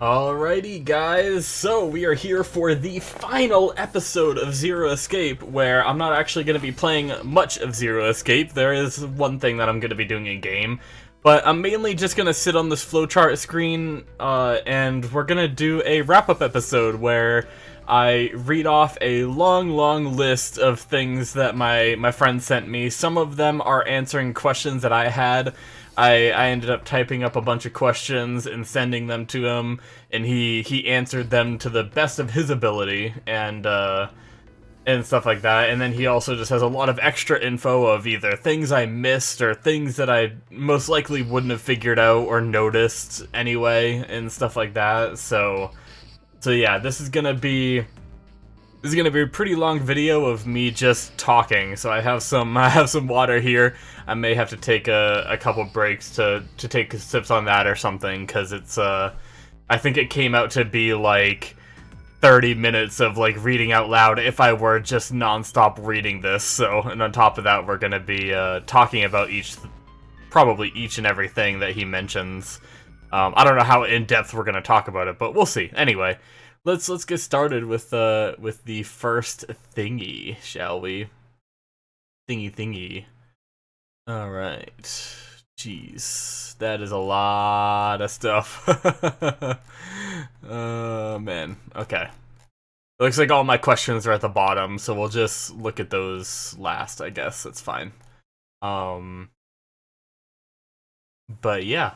Alrighty guys, so we are here for the final episode of Zero Escape, where I'm not actually going to be playing much of Zero Escape. There is one thing that I'm going to be doing in game, but I'm mainly just going to sit on this flowchart screen, and we're going to do a wrap-up episode where I read off a long list of things that my friend sent me. Some of them are answering questions that I had. I ended up typing up a bunch of questions and sending them to him, and he answered them to the best of his ability, and stuff like that. And then he also just has a lot of extra info of either things I missed or things that I most likely wouldn't have figured out or noticed anyway, and stuff like that. So yeah, this is gonna be a pretty long video of me just talking. So I have some water here. I may have to take a couple breaks to take sips on that or something, because it's I think it came out to be like 30 minutes of like reading out loud if I were just non-stop reading this. So, and on top of that, we're gonna be talking about probably each and everything that he mentions. I don't know how in depth we're gonna talk about it, but we'll see. Anyway, let's get started with the first thingy, shall we? Thingy. All right. Jeez, that is a lot of stuff. Oh man. Okay. It looks like all my questions are at the bottom, so we'll just look at those last, I guess. That's fine. But yeah.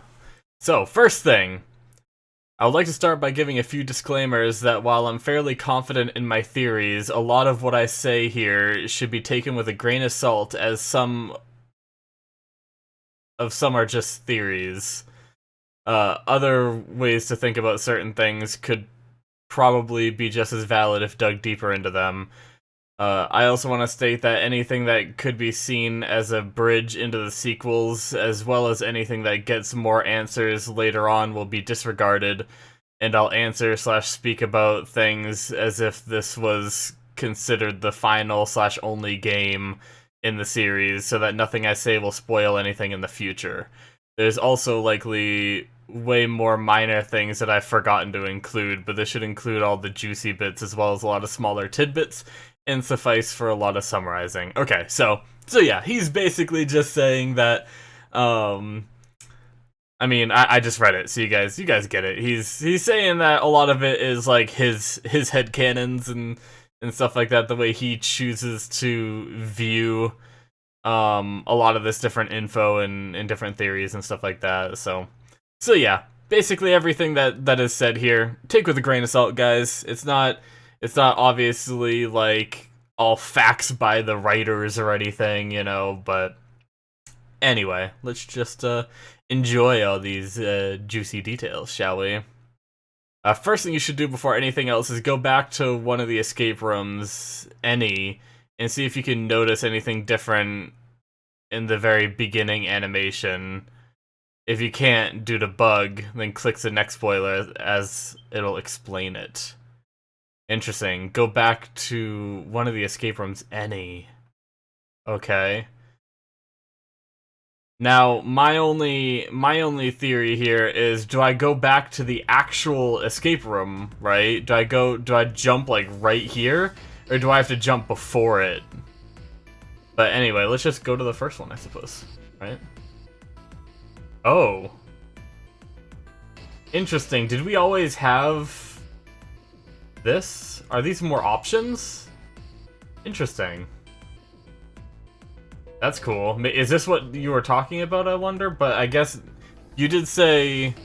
So, first thing, I would like to start by giving a few disclaimers that while I'm fairly confident in my theories, a lot of what I say here should be taken with a grain of salt, as some are just theories. Other ways to think about certain things could probably be just as valid if dug deeper into them. I also want to state that anything that could be seen as a bridge into the sequels, as well as anything that gets more answers later on, will be disregarded, and I'll answer/speak about things as if this was considered the final/only game in the series, so that nothing I say will spoil anything in the future. There's also likely way more minor things that I've forgotten to include, but this should include all the juicy bits as well as a lot of smaller tidbits, and suffice for a lot of summarizing. Okay, so yeah, he's basically just saying that, I mean, I just read it, so you guys get it. He's saying that a lot of it is like his headcanons and stuff like that, the way he chooses to view a lot of this different info and different theories and stuff like that. So yeah, basically everything that is said here, take with a grain of salt, guys. It's not obviously like all facts by the writers or anything, you know, but anyway, let's just enjoy all these juicy details, shall we? First thing you should do before anything else is go back to one of the escape rooms, and see if you can notice anything different in the very beginning animation. If you can't, due to bug, then click the next spoiler, as it'll explain it. Interesting. Go back to one of the escape rooms, Okay. Now, my only theory here is, do I go back to the actual escape room, right? Do I jump like right here? Or do I have to jump before it? But anyway, let's just go to the first one, I suppose, right? Oh. Interesting. Did we always have this? Are these more options? Interesting. That's cool. Is this what you were talking about, I wonder? But I guess you did say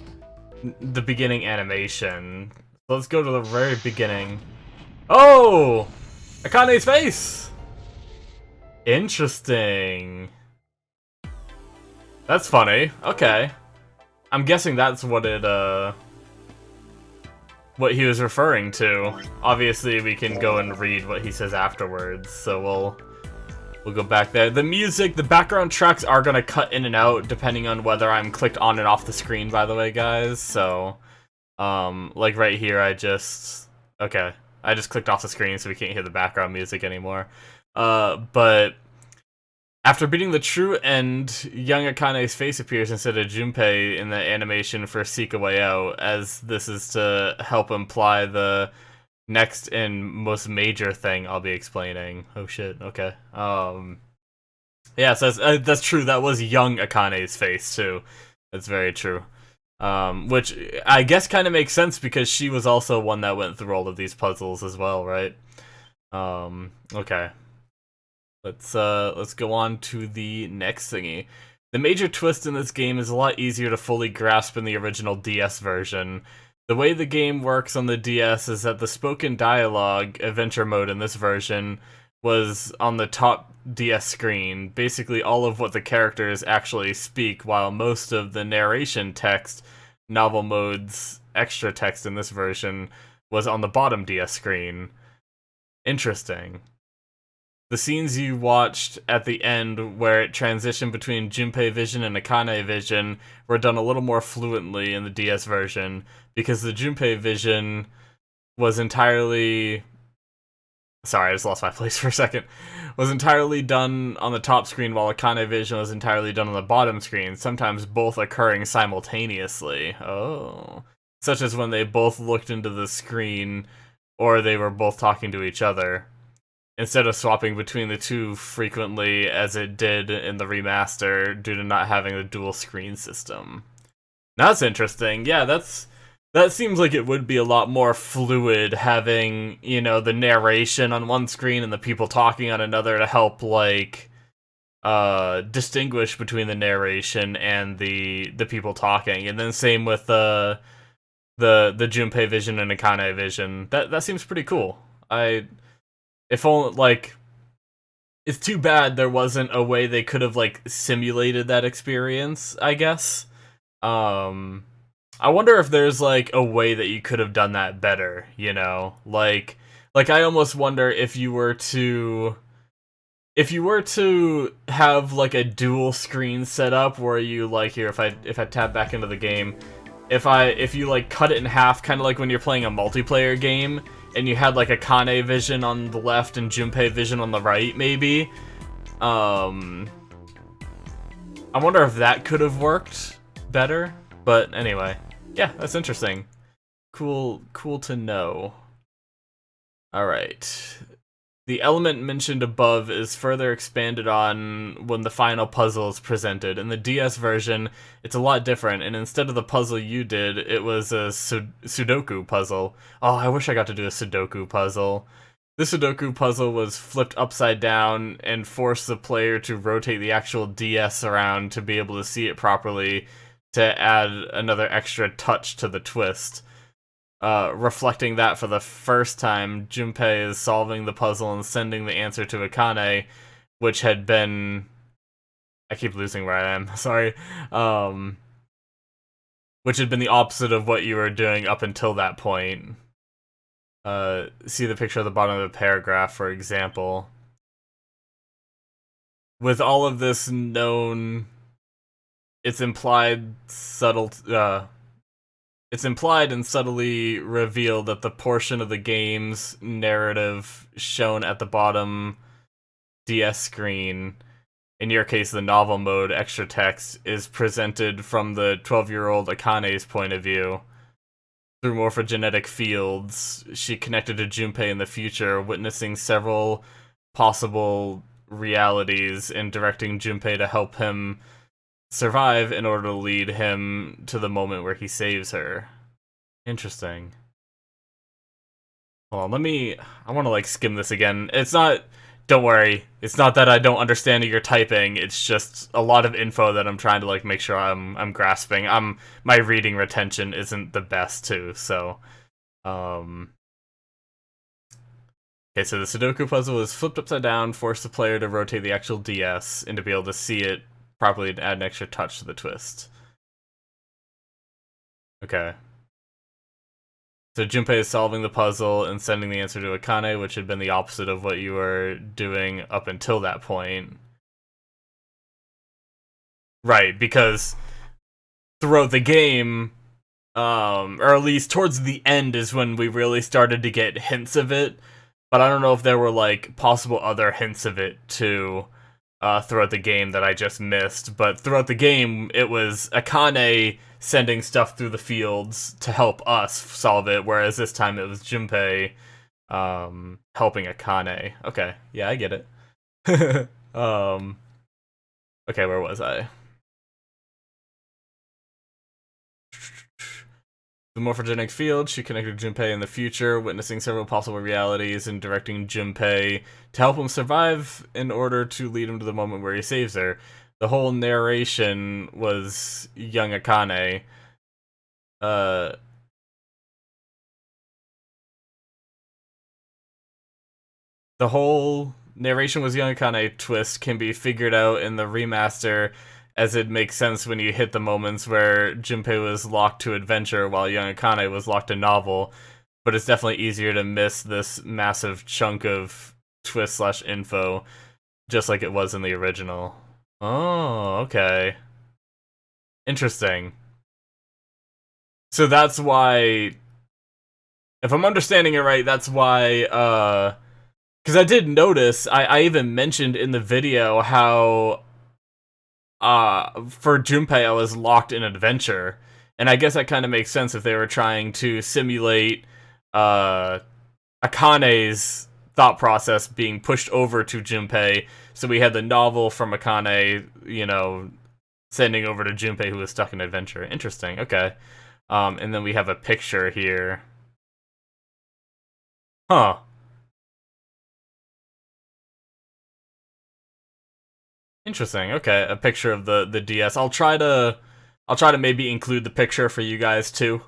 the beginning animation. So let's go to the very beginning. Oh! Akane's face! Interesting. That's funny. Okay. I'm guessing that's what what he was referring to. Obviously, we can go and read what he says afterwards, so we'll go back there. The music, the background tracks are gonna cut in and out depending on whether I'm clicked on and off the screen, by the way, guys. So, like right here, I just clicked off the screen, so we can't hear the background music anymore. But After beating the true end, young Akane's face appears instead of Junpei in the animation for Seek a Way Out, as this is to help imply the next and most major thing I'll be explaining. Oh shit, okay. Yeah, so that's true, that was young Akane's face, too. That's very true. Which I guess kind of makes sense because she was also one that went through all of these puzzles as well, right? Okay. Let's go on to the next thingy. The major twist in this game is a lot easier to fully grasp in the original DS version. The way the game works on the DS is that the spoken dialogue adventure mode in this version was on the top DS screen, basically all of what the characters actually speak, while most of the narration text, novel mode's extra text in this version, was on the bottom DS screen. Interesting. The scenes you watched at the end where it transitioned between Junpei vision and Akane vision were done a little more fluently in the DS version, because the Junpei vision was entirely... Sorry, I just lost my place for a second. Was entirely done on the top screen, while Akane vision was entirely done on the bottom screen, sometimes both occurring simultaneously. Oh. Such as when they both looked into the screen, or they were both talking to each other, instead of swapping between the two frequently as it did in the remaster due to not having a dual screen system. Now that's interesting. Yeah, that seems like it would be a lot more fluid having, you know, the narration on one screen and the people talking on another to help, like, distinguish between the narration and the people talking. And then same with the Junpei vision and Akane vision. That seems pretty cool. If only, like, it's too bad there wasn't a way they could have, like, simulated that experience, I guess. I wonder if there's, like, a way that you could have done that better, you know? Like I almost wonder if you were to have, like, a dual screen setup where you, like, here, if I tab back into the game, if you, like, cut it in half, kind of like when you're playing a multiplayer game, and you had, like, Akane vision on the left and Junpei vision on the right, maybe. I wonder if that could have worked better. But anyway, yeah, that's interesting. Cool to know. Alright. The element mentioned above is further expanded on when the final puzzle is presented. In the DS version, it's a lot different, and instead of the puzzle you did, it was a Sudoku puzzle. Oh, I wish I got to do a Sudoku puzzle. The Sudoku puzzle was flipped upside down and forced the player to rotate the actual DS around to be able to see it properly, to add another extra touch to the twist. Reflecting that for the first time, Junpei is solving the puzzle and sending the answer to Akane, which had been... I keep losing where I am, sorry. Which had been the opposite of what you were doing up until that point. See the picture at the bottom of the paragraph, for example. With all of this known... It's implied and subtly revealed that the portion of the game's narrative shown at the bottom DS screen, in your case the novel mode extra text, is presented from the 12-year-old Akane's point of view. Through morphogenetic fields, she connected to Junpei in the future, witnessing several possible realities and directing Junpei to help him survive in order to lead him to the moment where he saves her. Interesting. Hold on, I want to, like, skim this again. It's not... Don't worry. It's not that I don't understand your typing. It's just a lot of info that I'm trying to, like, make sure I'm grasping. My reading retention isn't the best, too, so... Okay, so the Sudoku puzzle is flipped upside down, force the player to rotate the actual DS, and to be able to see it properly and add an extra touch to the twist. Okay. So Junpei is solving the puzzle and sending the answer to Akane, which had been the opposite of what you were doing up until that point. Right, because throughout the game, or at least towards the end is when we really started to get hints of it, but I don't know if there were, like, possible other hints of it, too. throughout the game that I just missed. But throughout the game, it was Akane sending stuff through the fields to help us solve it, whereas this time it was Junpei helping Akane. Okay, yeah, I get it. Okay, where was I? The morphogenic field, she connected Junpei in the future, witnessing several possible realities and directing Junpei to help him survive in order to lead him to the moment where he saves her. The whole narration was young Akane. The whole narration was young Akane twist can be figured out in the remaster, as it makes sense when you hit the moments where Junpei was locked to adventure while young Akane was locked to novel, but it's definitely easier to miss this massive chunk of twist/info, just like it was in the original. Oh, okay. Interesting. So that's why, if I'm understanding it right, that's why, because I did notice, I even mentioned in the video how for Junpei, I was locked in adventure, and I guess that kind of makes sense if they were trying to simulate Akane's thought process being pushed over to Junpei. So we had the novel from Akane, you know, sending over to Junpei, who was stuck in adventure. Interesting. Okay, and then we have a picture here. Huh. Interesting. Okay, a picture of the DS. I'll try to maybe include the picture for you guys too.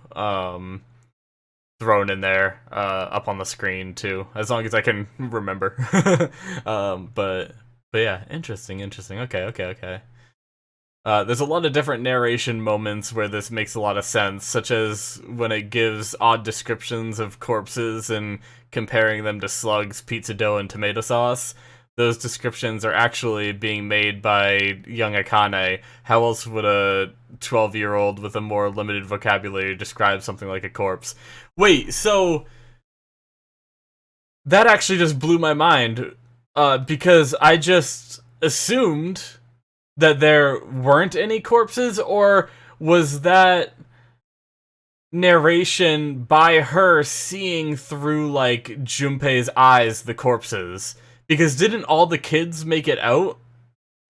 Thrown in there, up on the screen too, as long as I can remember. But yeah, interesting. Okay. There's a lot of different narration moments where this makes a lot of sense, such as when it gives odd descriptions of corpses and comparing them to slugs, pizza dough, and tomato sauce. Those descriptions are actually being made by young Akane. How else would a 12-year-old with a more limited vocabulary describe something like a corpse? Wait, so that actually just blew my mind, because I just assumed that there weren't any corpses, or was that narration by her seeing through, like, Junpei's eyes the corpses? Because didn't all the kids make it out?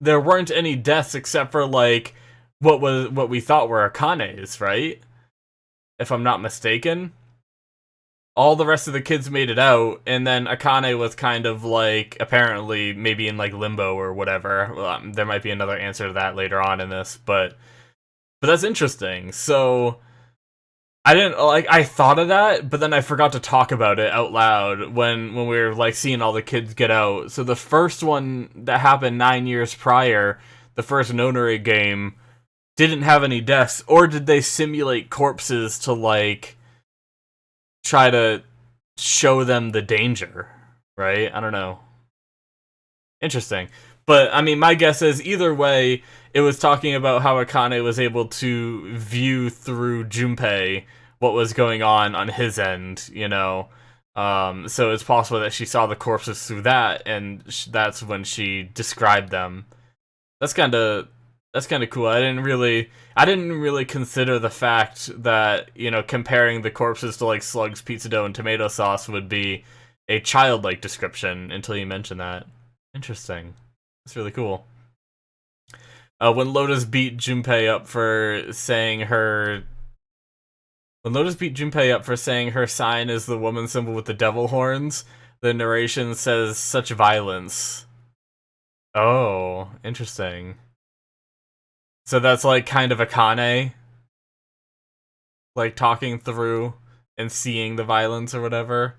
There weren't any deaths except for, like, what we thought were Akane's, right? If I'm not mistaken. All the rest of the kids made it out, and then Akane was kind of, like, apparently maybe in, like, limbo or whatever. Well, there might be another answer to that later on in this, but that's interesting. So I didn't, like, I thought of that, but then I forgot to talk about it out loud when we were, like, seeing all the kids get out. So the first one that happened 9 years prior, the first Nonary game, didn't have any deaths, or did they simulate corpses to, like, try to show them the danger, right? I don't know. Interesting. But, I mean, my guess is, either way, it was talking about how Akane was able to view through Junpei what was going on his end, you know? So it's possible that she saw the corpses through that, and that's when she described them. That's kind of cool. I didn't really consider the fact that, you know, comparing the corpses to, like, slugs, pizza dough, and tomato sauce would be a childlike description until you mentioned that. Interesting. That's really cool. When Lotus beat Junpei up for saying her sign is the woman symbol with the devil horns, the narration says such violence. Oh, interesting. So that's, like, kind of Akane, like, talking through and seeing the violence or whatever.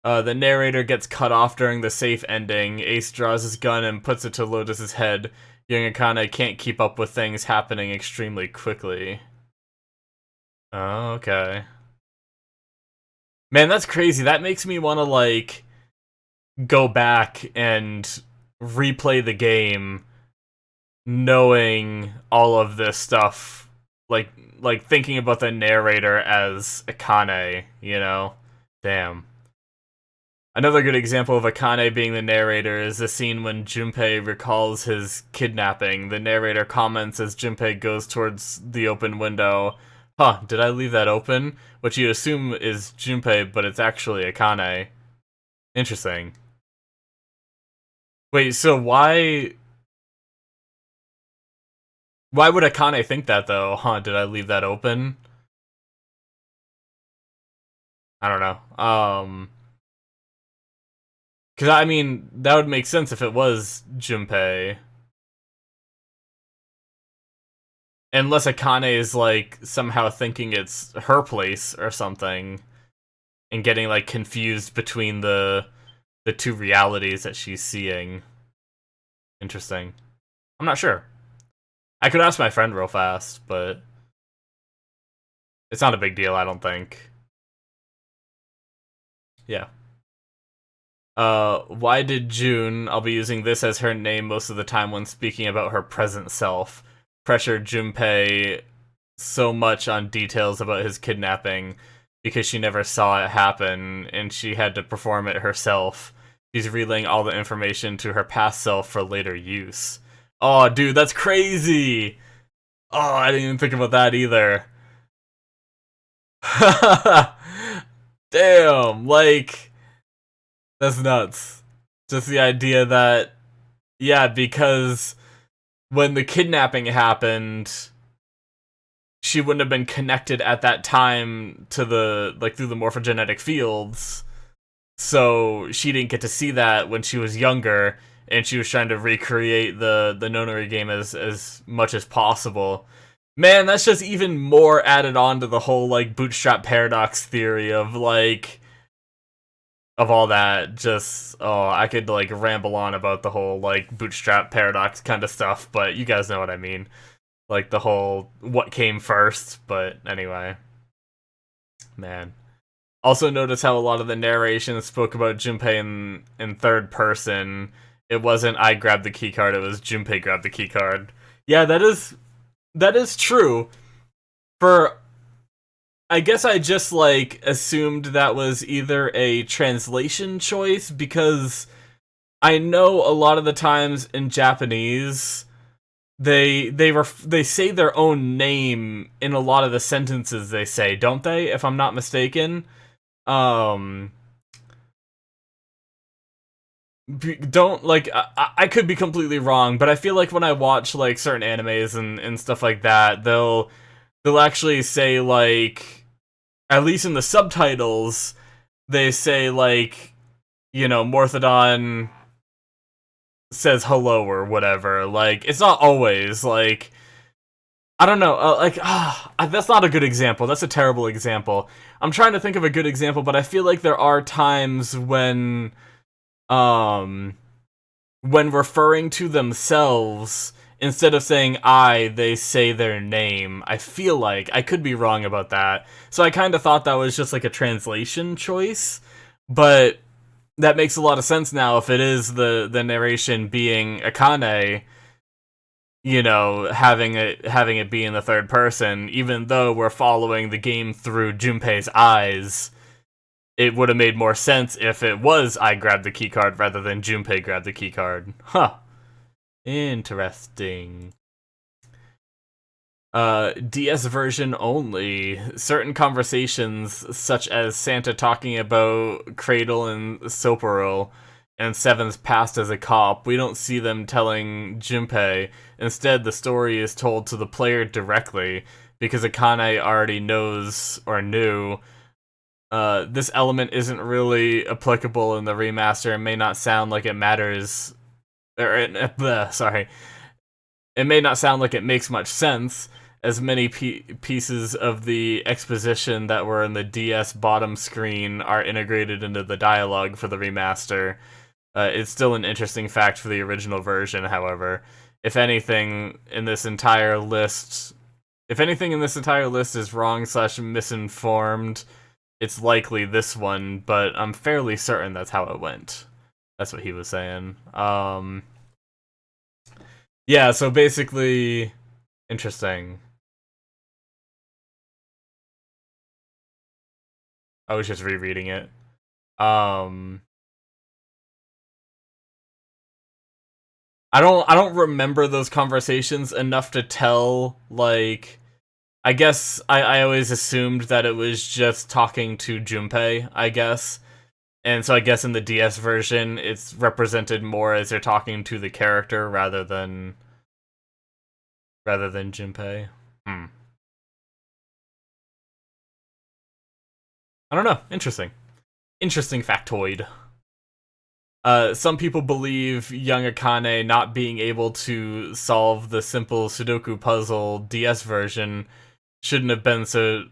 The narrator gets cut off during the safe ending. Ace draws his gun and puts it to Lotus's head. Young Akane can't keep up with things happening extremely quickly. Oh, okay. Man, that's crazy. That makes me want to, like, go back and replay the game knowing all of this stuff, like thinking about the narrator as Akane, you know? Damn. Another good example of Akane being the narrator is the scene when Junpei recalls his kidnapping. The narrator comments as Junpei goes towards the open window, "Huh, did I leave that open?" Which you assume is Junpei, but it's actually Akane. Interesting. Wait, so why would Akane think that, though? Huh, did I leave that open? I don't know. Because, I mean, that would make sense if it was Junpei. Unless Akane is, like, somehow thinking it's her place or something, and getting, like, confused between the two realities that she's seeing. Interesting. I'm not sure. I could ask my friend real fast, but it's not a big deal, I don't think. Yeah. Why did June, I'll be using this as her name most of the time when speaking about her present self, pressure Junpei so much on details about his kidnapping because she never saw it happen and she had to perform it herself. She's relaying all the information to her past self for later use. Oh, dude, that's crazy! Oh, I didn't even think about that either. Damn, like, that's nuts. Just the idea that, yeah, because when the kidnapping happened, she wouldn't have been connected at that time to the, like, through the morphogenetic fields, so she didn't get to see that when she was younger, and she was trying to recreate the Nonary game as much as possible. Man, that's just even more added on to the whole, like, bootstrap paradox theory of, like, of all that. Just, oh, I could, like, ramble on about the whole, like, bootstrap paradox kind of stuff, but you guys know what I mean. Like, the whole what came first, but anyway. Man. Also notice how a lot of the narration spoke about Junpei in third person. It wasn't I grabbed the keycard, it was Junpei grabbed the keycard. Yeah, that is true. For I guess I just, like, assumed that was either a translation choice, because I know a lot of the times in Japanese they say their own name in a lot of the sentences they say, don't they? If I'm not mistaken. Um don't, like, I could be completely wrong, but I feel like when I watch, like, certain animes and stuff like that, they'll actually say, like, at least in the subtitles, they say, like, you know, Morthadon says hello or whatever. Like, it's not always, like, I don't know, that's not a good example. That's a terrible example. I'm trying to think of a good example, but I feel like there are times when referring to themselves, instead of saying I, they say their name. I feel like, I could be wrong about that. So I kind of thought that was just like a translation choice, but that makes a lot of sense now if it is the narration being Akane, you know, having it be in the third person, even though we're following the game through Junpei's eyes. It would have made more sense if it was I grabbed the keycard rather than Junpei grabbed the keycard. Huh. Interesting. DS version only. Certain conversations, such as Santa talking about Cradle and Soporil, and Seven's past as a cop, we don't see them telling Junpei. Instead, the story is told to the player directly, because Akane already knows, or knew. This element isn't really applicable in the remaster and may not sound like it matters. Sorry. It may not sound like it makes much sense, as many pieces of the exposition that were in the DS bottom screen are integrated into the dialogue for the remaster. It's still an interesting fact for the original version, however. If anything in this entire list is wrong/misinformed, it's likely this one, but I'm fairly certain that's how it went. That's what he was saying. Yeah, so basically, interesting. I was just rereading it. I don't remember those conversations enough to tell, like, I guess I always assumed that it was just talking to Junpei, I guess. And so I guess in the DS version, it's represented more as they're talking to the character rather than Junpei. Hmm. I don't know. Interesting. Interesting factoid. Some people believe young Akane not being able to solve the simple Sudoku puzzle DS version shouldn't have been so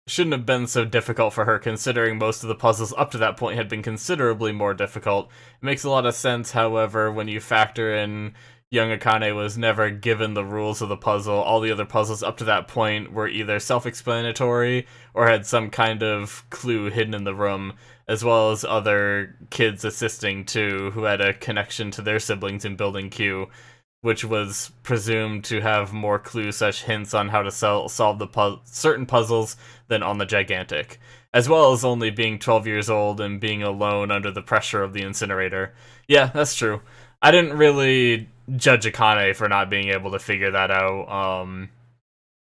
shouldn't have been so difficult for her, considering most of the puzzles up to that point had been considerably more difficult. It makes a lot of sense, however, when you factor in young Akane was never given the rules of the puzzle. All the other puzzles up to that point were either self-explanatory or had some kind of clue hidden in the room, as well as other kids assisting too, who had a connection to their siblings in Building Q, which was presumed to have more clues such hints on how to solve the certain puzzles than on the Gigantic, as well as only being 12 years old and being alone under the pressure of the incinerator. Yeah, that's true. I didn't really judge Akane for not being able to figure that out.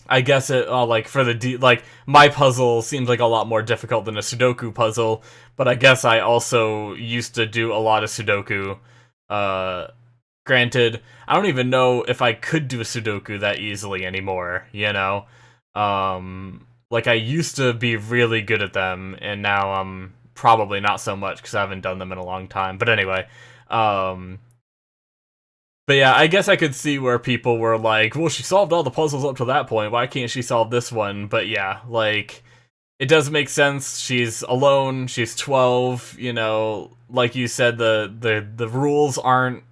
I guess it, like, for the like, my puzzle seems like a lot more difficult than a Sudoku puzzle, but I guess I also used to do a lot of Sudoku. Granted, I don't even know if I could do a Sudoku that easily anymore, you know? Like, I used to be really good at them, and now I'm probably not so much, because I haven't done them in a long time. But anyway, but yeah, I guess I could see where people were like, well, she solved all the puzzles up to that point, why can't she solve this one? But yeah, like, it does make sense. She's alone, she's 12, you know, like you said, the rules aren't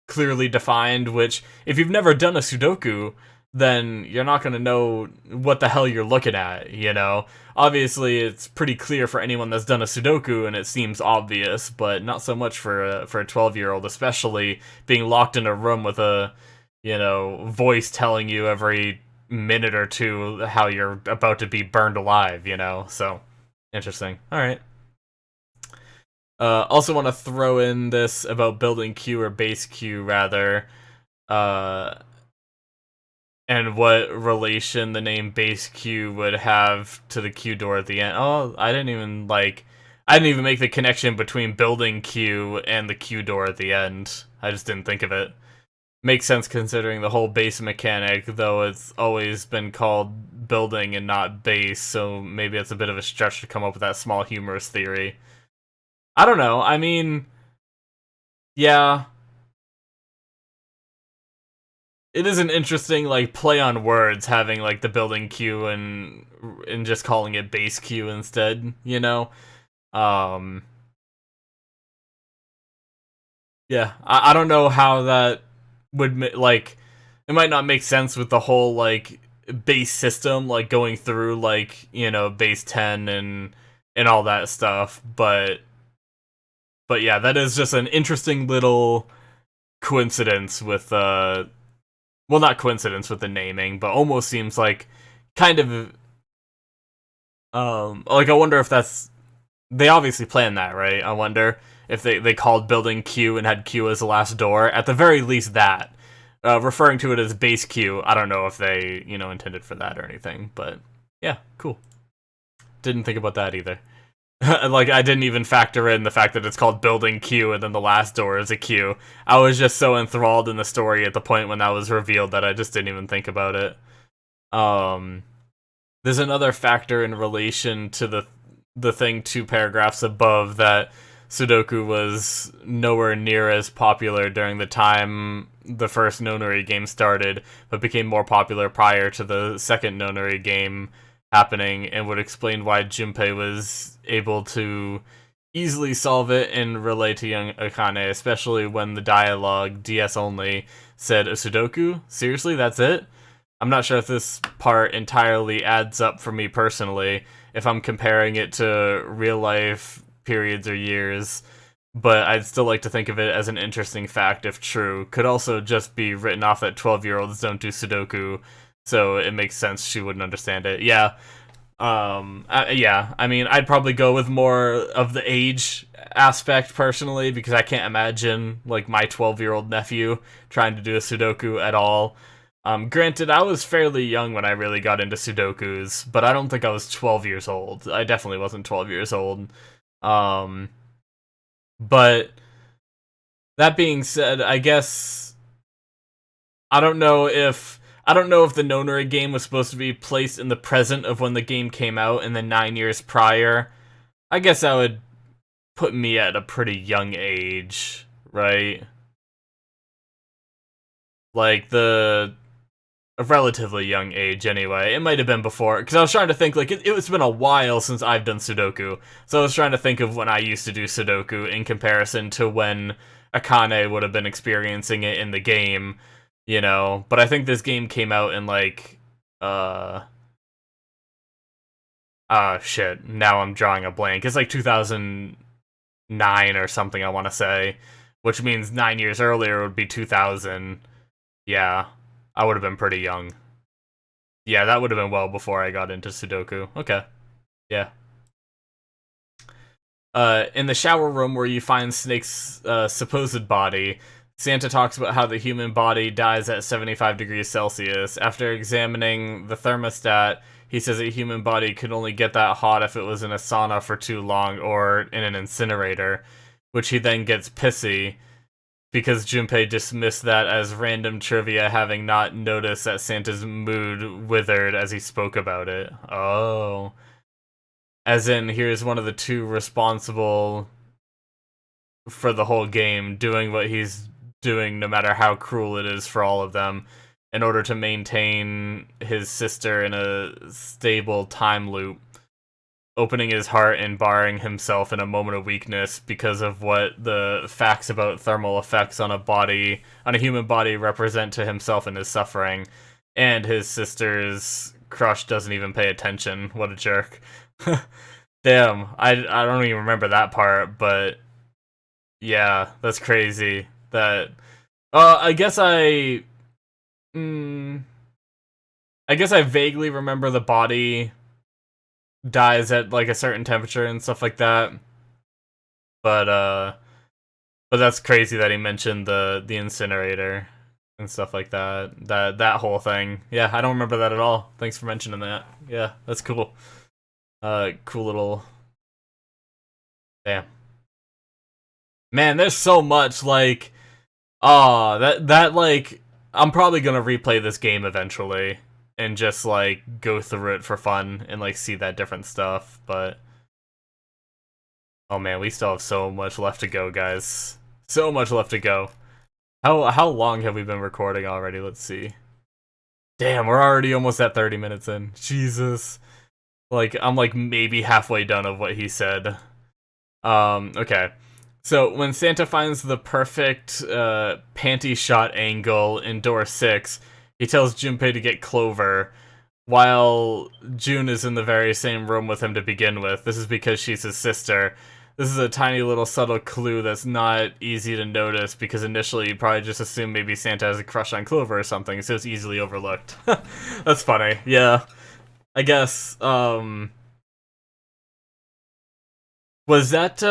clearly defined, which, if you've never done a Sudoku, then you're not going to know what the hell you're looking at, you know? Obviously, it's pretty clear for anyone that's done a Sudoku, and it seems obvious, but not so much for a 12-year-old, especially being locked in a room with a, you know, voice telling you every minute or two how you're about to be burned alive, you know? So, interesting. Alright. Also want to throw in this about building Q, or base Q, rather. And what relation the name base Q would have to the Q door at the end. Oh, I didn't even make the connection between building Q and the Q door at the end. I just didn't think of it. Makes sense considering the whole base mechanic, though it's always been called building and not base, so maybe it's a bit of a stretch to come up with that small humorous theory. I don't know, I mean, yeah, it is an interesting, like, play on words, having, like, the building queue and just calling it base queue instead, you know? Yeah, I don't know how that would, like, it might not make sense with the whole, like, base system, like, going through, like, you know, base 10 and all that stuff, but yeah, that is just an interesting little coincidence with, well, not coincidence with the naming, but almost seems like kind of, like, I wonder if that's, they obviously planned that, right? I wonder if they called building Q and had Q as the last door. At the very least, that. Referring to it as base Q, I don't know if they, you know, intended for that or anything, but yeah, cool. Didn't think about that either. Like, I didn't even factor in the fact that it's called building Q and then the last door is a Q. I was just so enthralled in the story at the point when that was revealed that I just didn't even think about it. There's another factor in relation to the thing 2 paragraphs above, that Sudoku was nowhere near as popular during the time the first Nonary game started, but became more popular prior to the second Nonary game happening, and would explain why Junpei was able to easily solve it and relate to young Akane, especially when the dialogue, DS only, said, a Sudoku? Seriously, that's it? I'm not sure if this part entirely adds up for me personally, if I'm comparing it to real life periods or years, but I'd still like to think of it as an interesting fact if true. Could also just be written off that 12-year-olds don't do Sudoku, so it makes sense she wouldn't understand it. Yeah. Yeah, I mean, I'd probably go with more of the age aspect personally, because I can't imagine like my 12-year-old nephew trying to do a Sudoku at all. Granted, I was fairly young when I really got into Sudokus, but I don't think I was 12 years old. I definitely wasn't 12 years old. But that being said, I guess I don't know if the Nonary game was supposed to be placed in the present of when the game came out and then 9 years prior. I guess that would put me at a pretty young age, right? Like a relatively young age anyway. It might have been before, because I was trying to think, like, it's been a while since I've done Sudoku, so I was trying to think of when I used to do Sudoku in comparison to when Akane would have been experiencing it in the game, you know, but I think this game came out in, like, shit, now I'm drawing a blank. It's like 2009 or something, I want to say, which means 9 years earlier would be 2000. Yeah, I would have been pretty young. Yeah, that would have been well before I got into Sudoku. Okay. Yeah. In the shower room where you find Snake's supposed body, Santa talks about how the human body dies at 75 degrees Celsius. After examining the thermostat, he says a human body could only get that hot if it was in a sauna for too long or in an incinerator, which he then gets pissy because Junpei dismissed that as random trivia, having not noticed that Santa's mood withered as he spoke about it. Oh. As in, here's one of the two responsible for the whole game, doing what he's doing no matter how cruel it is for all of them, in order to maintain his sister in a stable time loop, opening his heart and barring himself in a moment of weakness because of what the facts about thermal effects on a human body represent to himself and his suffering. And his sister's crush doesn't even pay attention. What a jerk. Damn, I don't even remember that part, but yeah, that's crazy. That I guess I vaguely remember the body dies at like a certain temperature and stuff like that. But that's crazy that he mentioned the incinerator and stuff like that. That whole thing. Yeah, I don't remember that at all. Thanks for mentioning that. Yeah, that's cool. Cool little. Damn. Man, there's so much, like, that like, I'm probably gonna replay this game eventually and just like go through it for fun and like see that different stuff, but oh man, we still have so much left to go, guys. So much left to go. How long have we been recording already? Let's see. Damn, we're already almost at 30 minutes in. Jesus. Like, I'm like maybe halfway done of what he said. Okay. So, when Santa finds the perfect panty shot angle in door 6, he tells Junpei to get Clover, while June is in the very same room with him to begin with. This is because she's his sister. This is a tiny little subtle clue that's not easy to notice, because initially you probably just assume maybe Santa has a crush on Clover or something, so it's easily overlooked. That's funny, yeah. I guess, was that,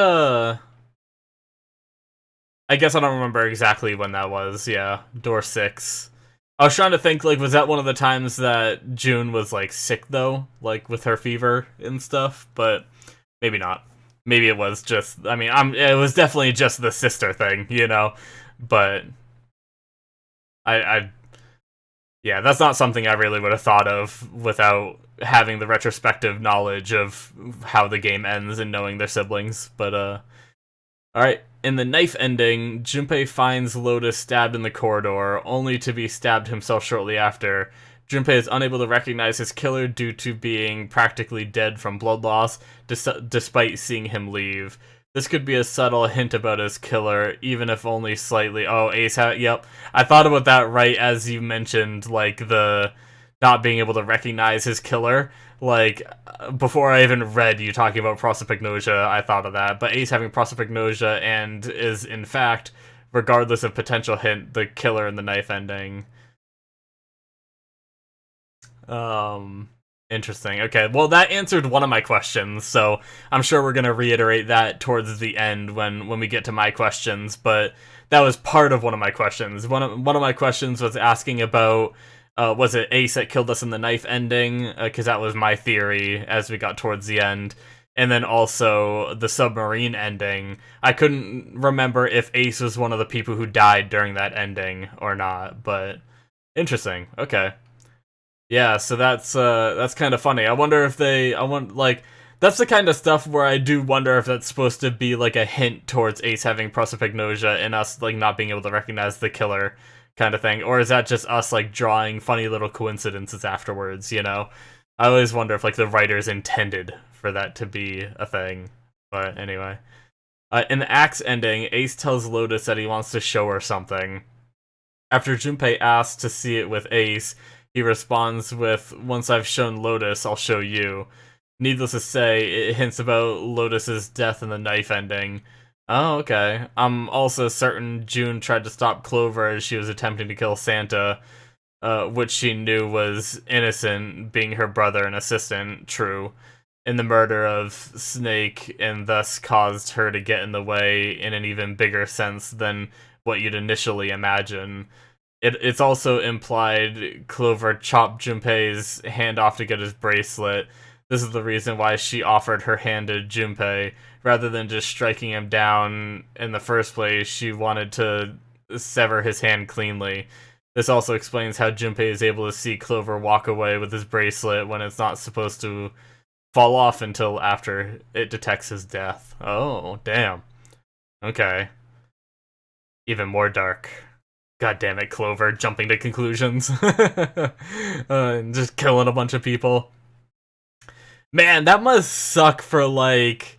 I guess I don't remember exactly when that was, yeah. Door 6. I was trying to think, like, was that one of the times that June was, like, sick, though? Like, with her fever and stuff? But maybe not. Maybe it was just, I mean, it was definitely just the sister thing, you know? But yeah, that's not something I really would have thought of without having the retrospective knowledge of how the game ends and knowing their siblings. But, alright. In the knife ending, Junpei finds Lotus stabbed in the corridor, only to be stabbed himself shortly after. Junpei is unable to recognize his killer due to being practically dead from blood loss, despite seeing him leave. This could be a subtle hint about his killer, even if only slightly. Oh, Ace, yep. I thought about that right as you mentioned, like, the not being able to recognize his killer. Like, before I even read you talking about prosopagnosia, I thought of that. But Ace having prosopagnosia and is, in fact, regardless of potential hint, the killer in the knife ending. Interesting. Okay, well that answered one of my questions, so I'm sure we're gonna reiterate that towards the end when we get to my questions. But that was part of one of my questions. One of my questions was asking about was it Ace that killed us in the knife ending? Because that was my theory as we got towards the end. And then also the submarine ending. I couldn't remember if Ace was one of the people who died during that ending or not, but interesting. Okay. Yeah, so that's kind of funny. I wonder if that's the kind of stuff where I do wonder if that's supposed to be like a hint towards Ace having prosopagnosia and us like not being able to recognize the killer kind of thing, or is that just us like drawing funny little coincidences afterwards, you know? I always wonder if like the writers intended for that to be a thing. But anyway. In the Axe ending, Ace tells Lotus that he wants to show her something. After Junpei asks to see it with Ace, he responds with, "Once I've shown Lotus, I'll show you." Needless to say, it hints about Lotus's death in the knife ending. Oh, okay. I'm also certain June tried to stop Clover as she was attempting to kill Santa, which she knew was innocent, being her brother and assistant, true, in the murder of Snake, and thus caused her to get in the way in an even bigger sense than what you'd initially imagine. It's also implied Clover chopped Junpei's hand off to get his bracelet. This is the reason why she offered her hand to Junpei. Rather than just striking him down in the first place, she wanted to sever his hand cleanly. This also explains how Junpei is able to see Clover walk away with his bracelet when it's not supposed to fall off until after it detects his death. Oh, damn. Okay. Even more dark. God damn it, Clover, jumping to conclusions. And just killing a bunch of people. Man, that must suck for, like...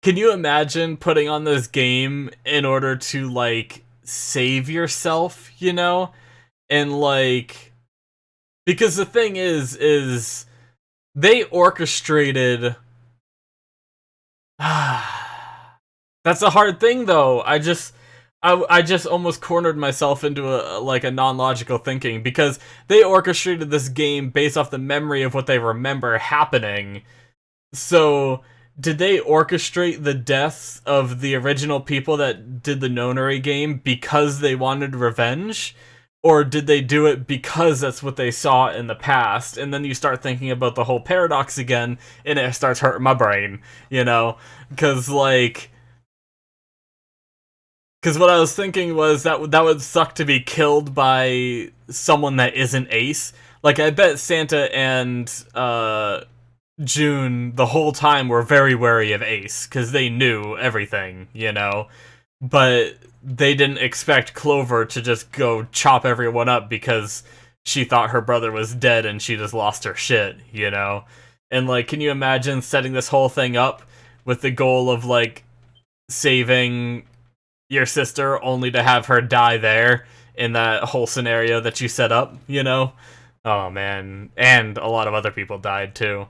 Can you imagine putting on this game in order to, like, save yourself, you know? And, like... Because the thing is... They orchestrated... That's a hard thing, though. I just almost cornered myself into a non-logical thinking, because they orchestrated this game based off the memory of what they remember happening. So, did they orchestrate the deaths of the original people that did the Nonary game because they wanted revenge? Or did they do it because that's what they saw in the past? And then you start thinking about the whole paradox again, and it starts hurting my brain, you know? Because, like... Because what I was thinking was that would suck to be killed by someone that isn't Ace. Like, I bet Santa and June the whole time were very wary of Ace, because they knew everything, you know? But they didn't expect Clover to just go chop everyone up because she thought her brother was dead and she just lost her shit, you know? And, like, can you imagine setting this whole thing up with the goal of, like, saving your sister only to have her die there in that whole scenario that you set up, you know? Oh, man. And a lot of other people died, too.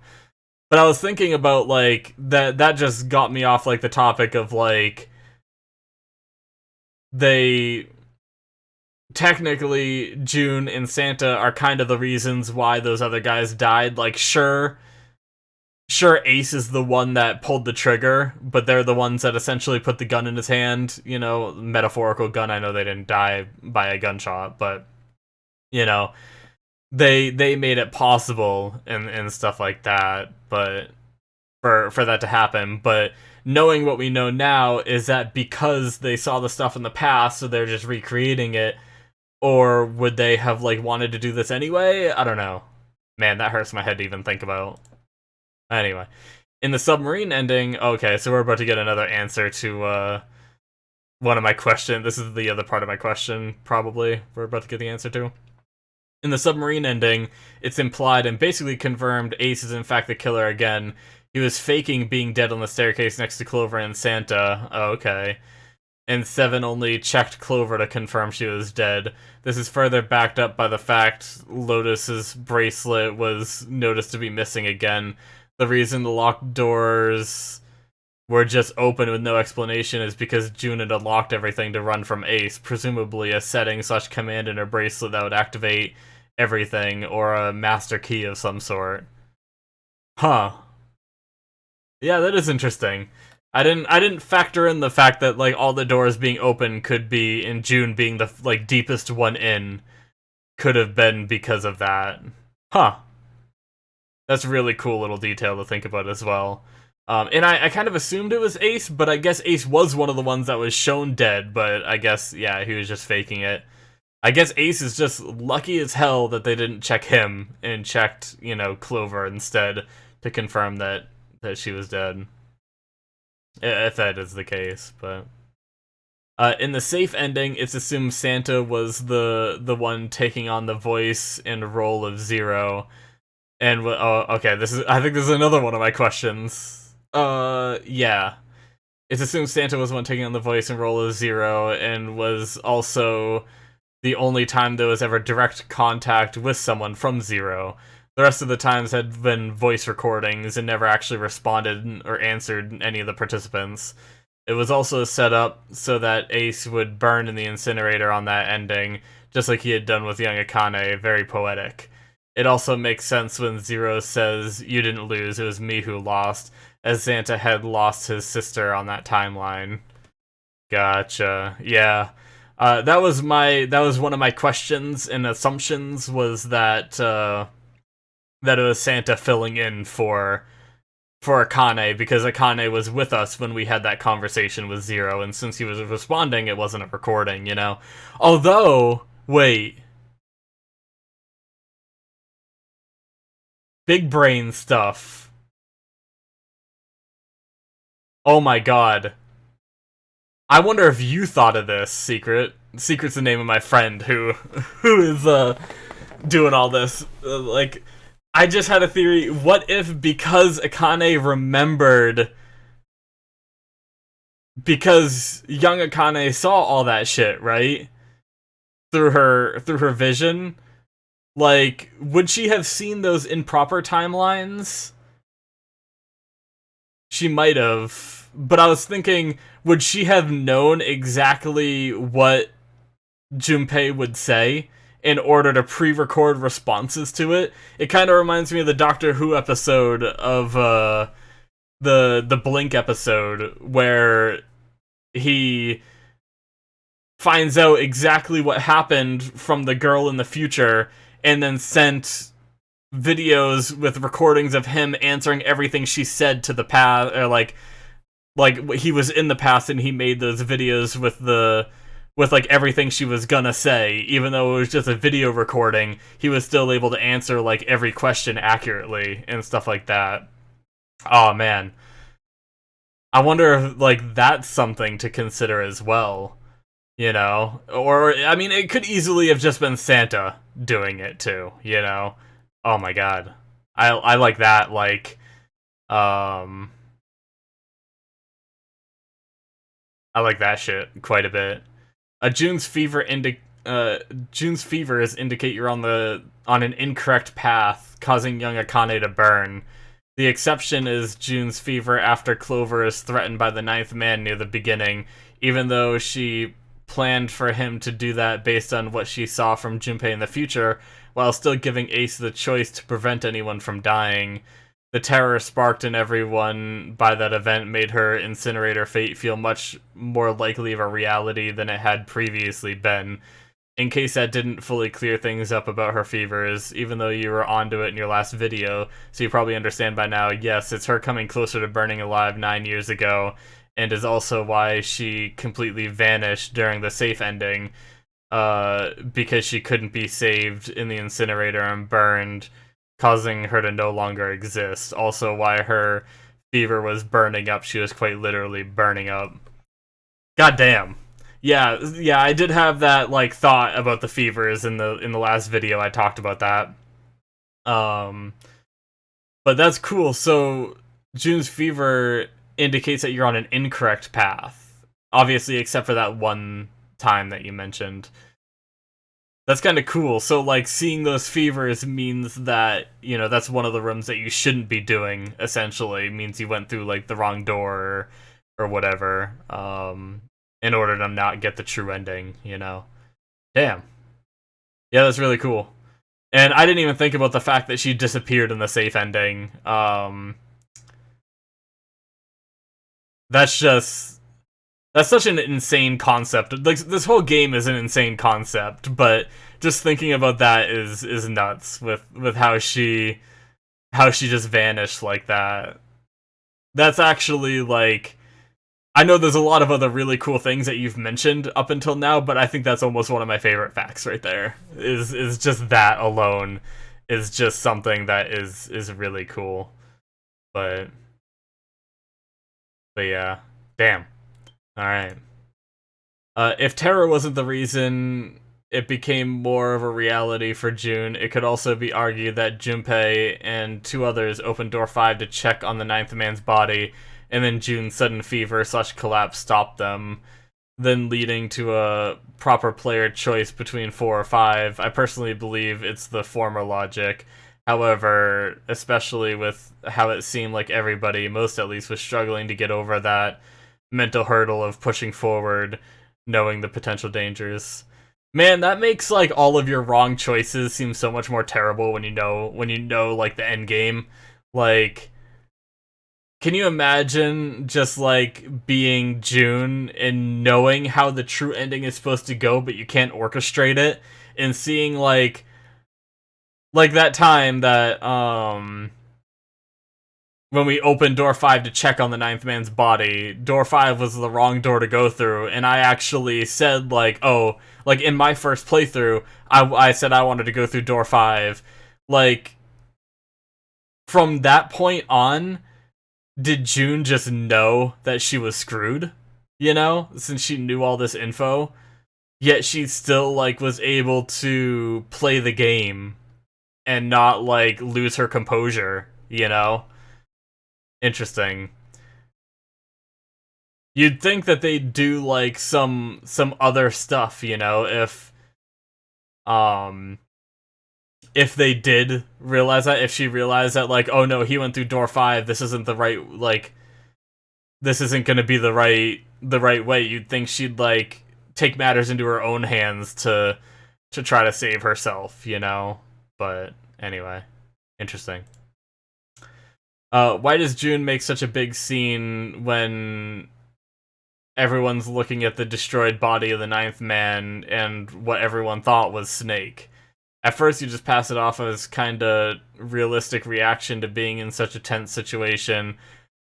But I was thinking about, like, that just got me off, like, the topic of, like, technically, June and Santa are kind of the reasons why those other guys died. Like, sure, Ace is the one that pulled the trigger, but they're the ones that essentially put the gun in his hand, you know, metaphorical gun. I know they didn't die by a gunshot, but, you know, they made it possible and stuff like that, but for that to happen. But knowing what we know now is that because they saw the stuff in the past, so they're just recreating it, or would they have, like, wanted to do this anyway? I don't know. Man, that hurts my head to even think about. Anyway, in the submarine ending, okay, so we're about to get another answer to one of my questions. This is the other part of my question, probably, we're about to get the answer to. In the submarine ending, it's implied and basically confirmed Ace is in fact the killer again. He was faking being dead on the staircase next to Clover and Santa. Oh, okay. And Seven only checked Clover to confirm she was dead. This is further backed up by the fact Lotus's bracelet was noticed to be missing again. The reason the locked doors were just open with no explanation is because June had unlocked everything to run from Ace, presumably a setting/command in her bracelet that would activate everything, or a master key of some sort. Huh. Yeah, that is interesting. I didn't factor in the fact that like all the doors being open could be in June being the like deepest one in could have been because of that. Huh. That's a really cool little detail to think about as well. And I kind of assumed it was Ace, but I guess Ace was one of the ones that was shown dead, but I guess, yeah, he was just faking it. I guess Ace is just lucky as hell that they didn't check him and checked, you know, Clover instead to confirm that she was dead. If that is the case, but in the safe ending, it's assumed Santa was the one taking on the voice and role of Zero. And oh, okay, I think this is another one of my questions. Yeah. It's assumed Santa was the one taking on the voice and role of Zero, and was also the only time there was ever direct contact with someone from Zero. The rest of the times had been voice recordings and never actually responded or answered any of the participants. It was also set up so that Ace would burn in the incinerator on that ending, just like he had done with young Akane, very poetic. It also makes sense when Zero says, "You didn't lose, it was me who lost," as Santa had lost his sister on that timeline. Gotcha. Yeah. That was one of my questions and assumptions, was that that it was Santa filling in for Akane, because Akane was with us when we had that conversation with Zero, and since he was responding, it wasn't a recording, you know? Although, wait. Big brain stuff. Oh my god. I wonder if you thought of this, Secret. Secret's the name of my friend who is doing all this. Like, I just had a theory. What if because Akane remembered, because young Akane saw all that shit, right? Through her vision, like, would she have seen those improper timelines? She might have, but I was thinking, would she have known exactly what Junpei would say in order to pre-record responses to it? It kind of reminds me of the Doctor Who episode of the Blink episode, where he finds out exactly what happened from the girl in the future, and then sent videos with recordings of him answering everything she said to the past, or like he was in the past and he made those videos with like everything she was gonna say, even though it was just a video recording. He was still able to answer like every question accurately and stuff like that. Oh man, I wonder if like that's something to consider as well, you know? Or I mean, it could easily have just been Santa doing it too, you know? Oh my god. I like that, like, I like that shit quite a bit. June's fever June's fevers indicate you're on an incorrect path, causing young Akane to burn. The exception is June's fever after Clover is threatened by the ninth man near the beginning, even though she planned for him to do that based on what she saw from Junpei in the future, while still giving Ace the choice to prevent anyone from dying. The terror sparked in everyone by that event made her incinerator fate feel much more likely of a reality than it had previously been. In case that didn't fully clear things up about her fevers, even though you were onto it in your last video, so you probably understand by now, yes, it's her coming closer to burning alive 9 years ago, and is also why she completely vanished during the safe ending, because she couldn't be saved in the incinerator and burned, causing her to no longer exist. Also why her fever was burning up. She was quite literally burning up. God damn. Yeah, I did have that like thought about the fevers in the last video. I talked about that. But that's cool. So June's fever indicates that you're on an incorrect path. Obviously, except for that one time that you mentioned. That's kind of cool. So, like, seeing those fevers means that, you know, that's one of the rooms that you shouldn't be doing, essentially. It means you went through, like, the wrong door or whatever, in order to not get the true ending, you know? Damn. Yeah, that's really cool. And I didn't even think about the fact that she disappeared in the safe ending. That's just... That's such an insane concept. Like, this whole game is an insane concept, but just thinking about that is nuts with how she just vanished like that. That's actually, like... I know there's a lot of other really cool things that you've mentioned up until now, but I think that's almost one of my favorite facts right there. Is just that alone is just something that is really cool. But yeah. Damn. Alright. If terror wasn't the reason it became more of a reality for June, it could also be argued that Junpei and two others opened door 5 to check on the ninth man's body, and then June's sudden fever/collapse stopped them, then leading to a proper player choice between 4 or 5. I personally believe it's the former logic. However, especially with how it seemed like everybody, most at least, was struggling to get over that mental hurdle of pushing forward, knowing the potential dangers. Man, that makes, like, all of your wrong choices seem so much more terrible when you know, like, the end game. Like, can you imagine just, like, being June and knowing how the true ending is supposed to go, but you can't orchestrate it, and seeing, like that time that, when we opened door 5 to check on the ninth man's body, door 5 was the wrong door to go through, and I actually said, like, oh, like, in my first playthrough, I said I wanted to go through door 5. Like, from that point on, did June just know that she was screwed? You know? Since she knew all this info? Yet she still, like, was able to play the game and not, like, lose her composure, you know? Interesting. You'd think that they'd do, like, some other stuff, you know, if they did realize that, if she realized that, like, oh no, he went through door 5, this isn't the right, like, this isn't gonna be the right way, you'd think she'd, like, take matters into her own hands to try to save herself, you know? But, anyway. Interesting. Why does June make such a big scene when everyone's looking at the destroyed body of the ninth man and what everyone thought was Snake? At first, you just pass it off as kinda realistic reaction to being in such a tense situation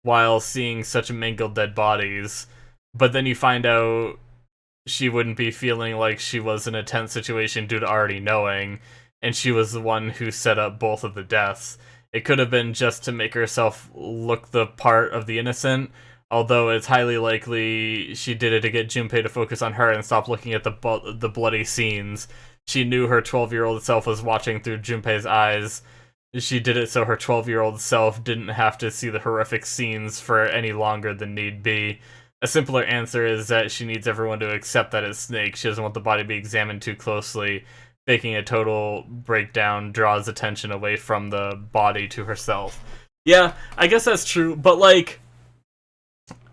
while seeing such mangled dead bodies, but then you find out she wouldn't be feeling like she was in a tense situation due to already knowing, and she was the one who set up both of the deaths. It could have been just to make herself look the part of the innocent, although it's highly likely she did it to get Junpei to focus on her and stop looking at the bloody scenes. She knew her 12-year-old self was watching through Junpei's eyes. She did it so her 12-year-old self didn't have to see the horrific scenes for any longer than need be. A simpler answer is that she needs everyone to accept that it's Snake. She doesn't want the body to be examined too closely. Faking a total breakdown draws attention away from the body to herself. Yeah, I guess that's true, but, like,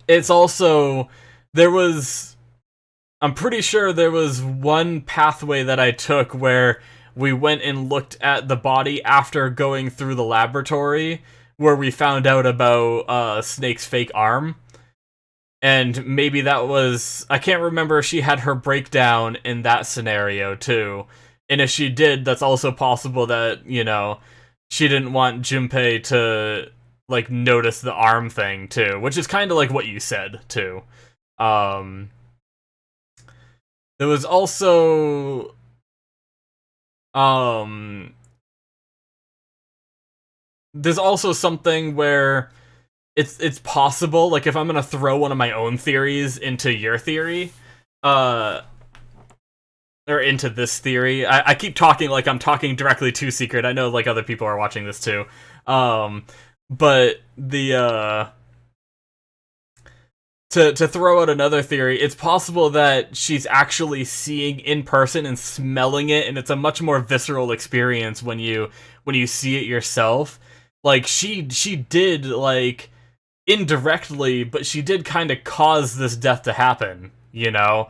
it's also, I'm pretty sure there was one pathway that I took where we went and looked at the body after going through the laboratory, where we found out about Snake's fake arm. And maybe that was, I can't remember if she had her breakdown in that scenario, too. And if she did, that's also possible that, you know, she didn't want Junpei to, like, notice the arm thing, too. Which is kind of like what you said, too. There was also... there's also something where it's possible, like, if I'm gonna throw one of my own theories into your theory, or into this theory. I keep talking like I'm talking directly to Secret. I know, like, other people are watching this too. But the, to throw out another theory, it's possible that she's actually seeing in person and smelling it, and it's a much more visceral experience when you see it yourself. Like, she did, like, indirectly, but she did kind of cause this death to happen, you know?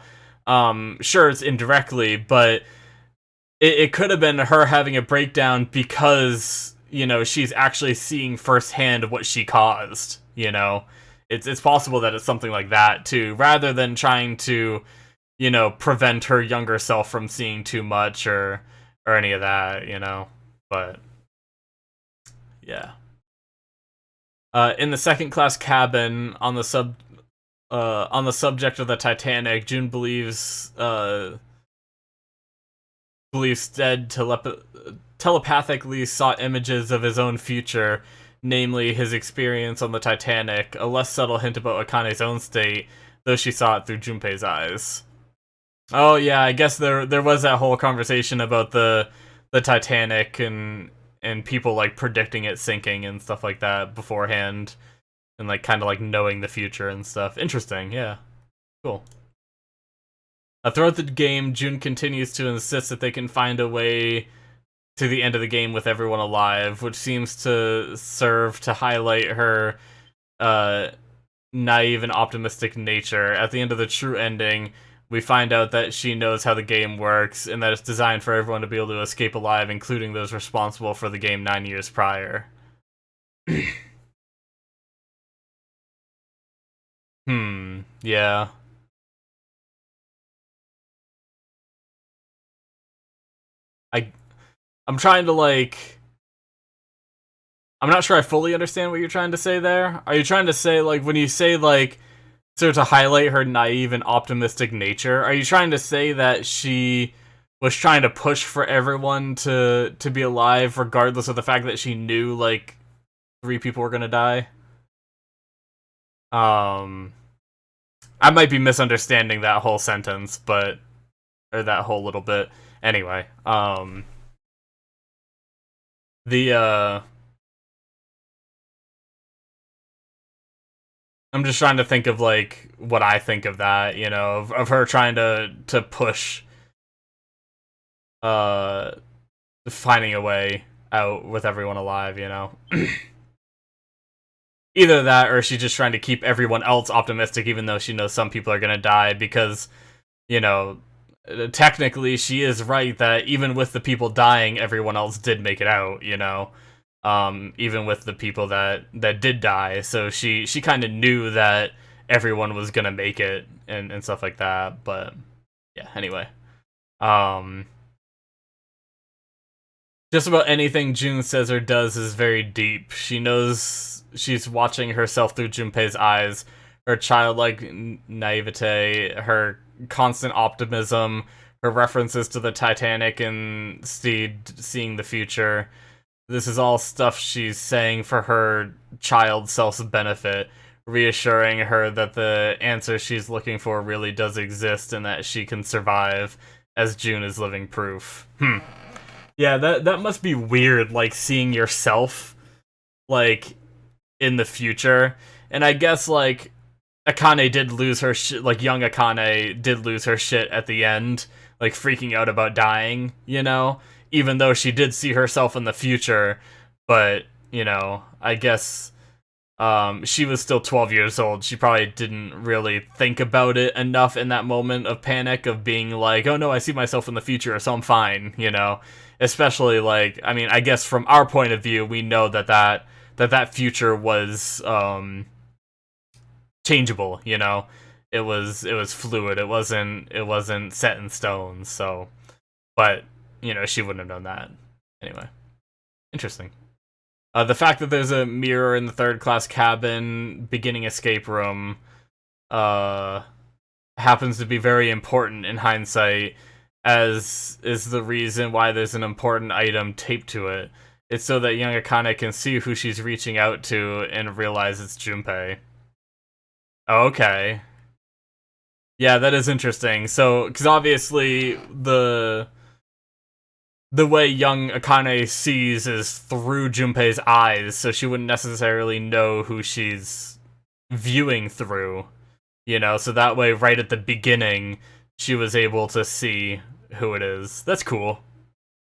Sure, it's indirectly, but it could have been her having a breakdown because, you know, she's actually seeing firsthand what she caused, you know? It's possible that it's something like that, too, rather than trying to, you know, prevent her younger self from seeing too much or any of that, you know? But, yeah. In the second class cabin on the subject of the Titanic, June believes Stead telepathically saw images of his own future, namely his experience on the Titanic, a less subtle hint about Akane's own state, though she saw it through Junpei's eyes. Oh yeah, I guess there was that whole conversation about the Titanic and people like predicting it sinking and stuff like that beforehand, and like kind of like knowing the future and stuff. Interesting, yeah, cool. Throughout the game, June continues to insist that they can find a way to the end of the game with everyone alive, which seems to serve to highlight her naive and optimistic nature. At the end of the true ending, we find out that she knows how the game works, and that it's designed for everyone to be able to escape alive, including those responsible for the game 9 years prior. Yeah. I I'm trying to like I'm not sure I fully understand what you're trying to say there. Are you trying to say, like, when you say, like, so to highlight her naive and optimistic nature, are you trying to say that she was trying to push for everyone to be alive regardless of the fact that she knew, like, 3 people were gonna die? I might be misunderstanding that whole sentence, but, or that whole little bit. Anyway, the, I'm just trying to think of, like, what I think of that, you know, of her trying to push, uh, finding a way out with everyone alive, you know? Either that, or she's just trying to keep everyone else optimistic, even though she knows some people are gonna die, because, you know, technically she is right that even with the people dying, everyone else did make it out, you know? Even with the people that did die, so she kind of knew that everyone was gonna make it and stuff like that. But yeah, anyway, um, just about anything June says or does is very deep. She knows she's watching herself through Junpei's eyes, her childlike naivete, her constant optimism, her references to the Titanic and Steed seeing the future. This is all stuff she's saying for her child self's benefit, reassuring her that the answer she's looking for really does exist and that she can survive, as June is living proof. Yeah, that must be weird, like, seeing yourself, like, in the future. And I guess, like, Akane did lose her shit, like, young Akane did lose her shit at the end, like, freaking out about dying, you know? Even though she did see herself in the future, but, you know, I guess, she was still 12 years old. She probably didn't really think about it enough in that moment of panic of being like, oh no, I see myself in the future, so I'm fine, you know? Especially, like, I mean, I guess from our point of view, we know that future was, changeable, you know? It was fluid. It wasn't set in stone, so, but, you know, she wouldn't have known that. Anyway. Interesting. The fact that there's a mirror in the third class cabin beginning escape room happens to be very important in hindsight, as is the reason why there's an important item taped to it. It's so that young Akane can see who she's reaching out to and realize it's Junpei. Okay. Yeah, that is interesting. So, because obviously the way young Akane sees is through Junpei's eyes, so she wouldn't necessarily know who she's viewing through, you know, so that way, right at the beginning, she was able to see who it is. That's cool.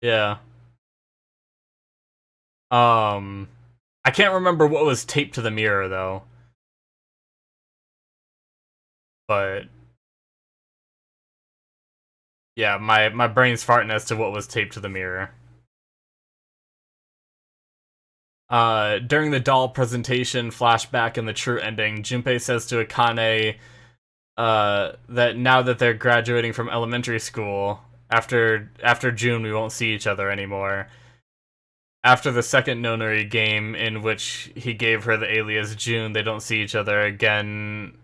Yeah. I can't remember what was taped to the mirror, though. But Yeah, my brain's farting as to what was taped to the mirror. During the doll presentation, flashback, and the true ending, Junpei says to Akane that now that they're graduating from elementary school, after June, we won't see each other anymore. After the second Nonary game, in which he gave her the alias June, they don't see each other again.